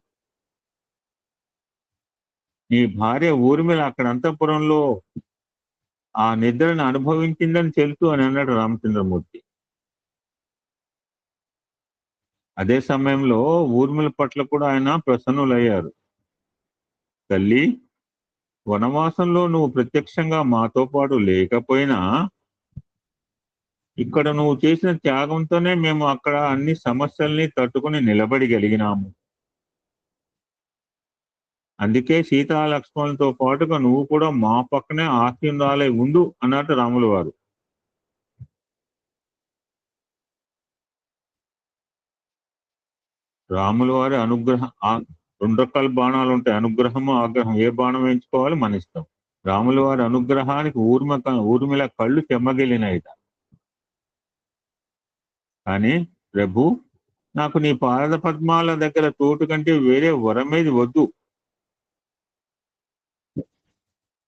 నీ భార్య ఊర్మిళ అక్కడ అంతఃపురంలో ఆ నిద్రను అనుభవించిందని తెలుసు అని అన్నాడు రామచంద్రమూర్తి. అదే సమయంలో ఊర్మిళ పట్ల కూడా ఆయన ప్రసన్నులయ్యారు. తల్లి, వనవాసంలో నువ్వు ప్రత్యక్షంగా మాతో పాటు లేకపోయినా ఇక్కడ నువ్వు చేసిన త్యాగంతోనే మేము అక్కడ అన్ని సమస్యల్ని తట్టుకుని నిలబడగలిగినాము. అందుకే సీతా లక్ష్మణులతో పాటుగా నువ్వు కూడా మా పక్కనే ఆశీనురాలై ఉండు అన్నట్టు రాముల వారు. రాముల వారి అనుగ్రహం, 2 రకాల బాణాలు ఉంటాయి, అనుగ్రహము ఆగ్రహం. ఏ బాణం ఎంచుకోవాలి మన ఇష్టం. రాముల వారి అనుగ్రహానికి ఊర్మిళ కళ్ళు చెమ్మగిలినాయిట. కానీ ప్రభు, నాకు నీ పాద పద్మాల దగ్గర తోటు కంటే వేరే వరమేది వద్దు.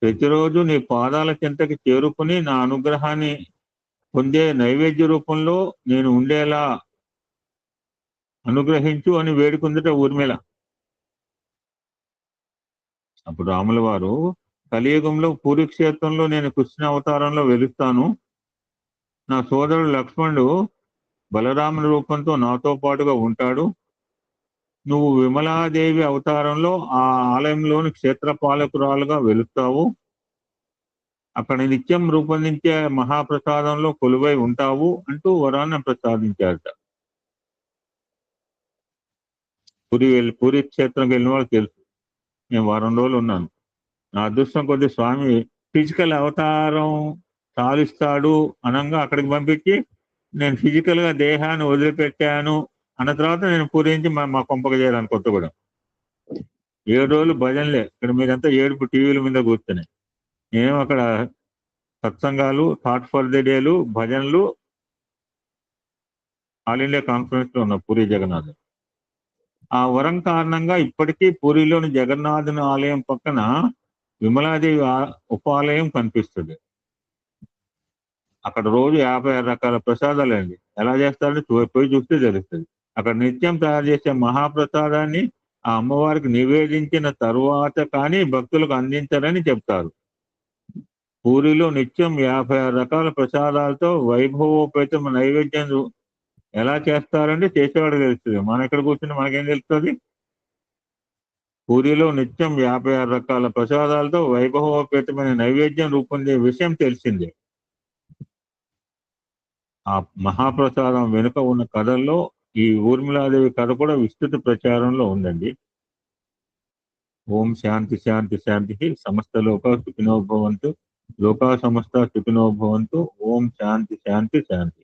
ప్రతిరోజు నీ పాదాల చెంతకి చేరుకుని నా అనుగ్రహాన్ని పొందే నైవేద్య రూపంలో నేను ఉండేలా అనుగ్రహించు అని వేడుకుందట ఊర్మిళ. అప్పుడు రాముల వారు, కలియుగంలో పూరిక్షేత్రంలో నేను కృష్ణ అవతారంలో వెలుస్తాను. నా సోదరుడు లక్ష్మణుడు బలరాముని రూపంతో నాతో పాటుగా ఉంటాడు. నువ్వు విమలాదేవి అవతారంలో ఆ ఆలయంలోని క్షేత్రపాలకురాలుగా వెలుస్తావు. అక్కడ నిత్యం రూపొందించే మహాప్రసాదంలో కొలువై ఉంటావు అంటూ వరాన్ని ప్రసాదించారట. పూరి క్షేత్రంకి వెళ్ళిన వాళ్ళకి తెలుసు. నేను 10 రోజులు ఉన్నాను. నా అదృష్టం కొద్ది స్వామి ఫిజికల్ అవతారం సాధిస్తాడు అనంగా అక్కడికి పంపించి నేను ఫిజికల్ గా దేహాన్ని వదిలిపెట్టాను అన్న తర్వాత నేను పూరించి మా కొంపక చేరాను కొత్తగూడెం. 7 రోజులు భజనలే. ఇక్కడ మీరంతా ఏడుపు టీవీల మీద కూర్చున్నాయి. నేను అక్కడ సత్సంగాలు, థాట్ ఫర్ ది డేలు, భజనలు, ఆల్ ఇండియా కాన్ఫరెన్స్ లో ఉన్న పూరి జగన్నాథ్. ఆ వరం కారణంగా ఇప్పటికీ పూరిలోని జగన్నాథుని ఆలయం పక్కన విమలాదేవి ఉపాలయం కనిపిస్తుంది. అక్కడ రోజు 56 రకాల ప్రసాదాలు అండి. ఎలా చేస్తారని పోయి చూస్తే తెలుస్తుంది. అక్కడ నిత్యం తయారు చేసే మహాప్రసాదాన్ని ఆ అమ్మవారికి నివేదించిన తరువాత కానీ భక్తులకు అందించారని చెప్తారు. పూరిలో నిత్యం 56 రకాల ప్రసాదాలతో వైభవోపేత నైవేద్యం ఎలా చేస్తారంటే చేసేవాడు తెలుస్తుంది. మన ఎక్కడ కూర్చుని మనకేం తెలుస్తుంది? పూరిలో నిత్యం 56 రకాల ప్రసాదాలతో వైభవోపేతమైన నైవేద్యం రూపొందే విషయం తెలిసిందే. ఆ మహాప్రసాదం వెనుక ఉన్న కథల్లో ఈ ఊర్మిళాదేవి కథ కూడా విస్తృత ప్రచారంలో ఉందండి. ఓం శాంతి శాంతి శాంతి సమస్త లోకా సుఖినో భవంతు, లోకా సమస్త సుఖినో భవంతు, ఓం శాంతి శాంతి శాంతి.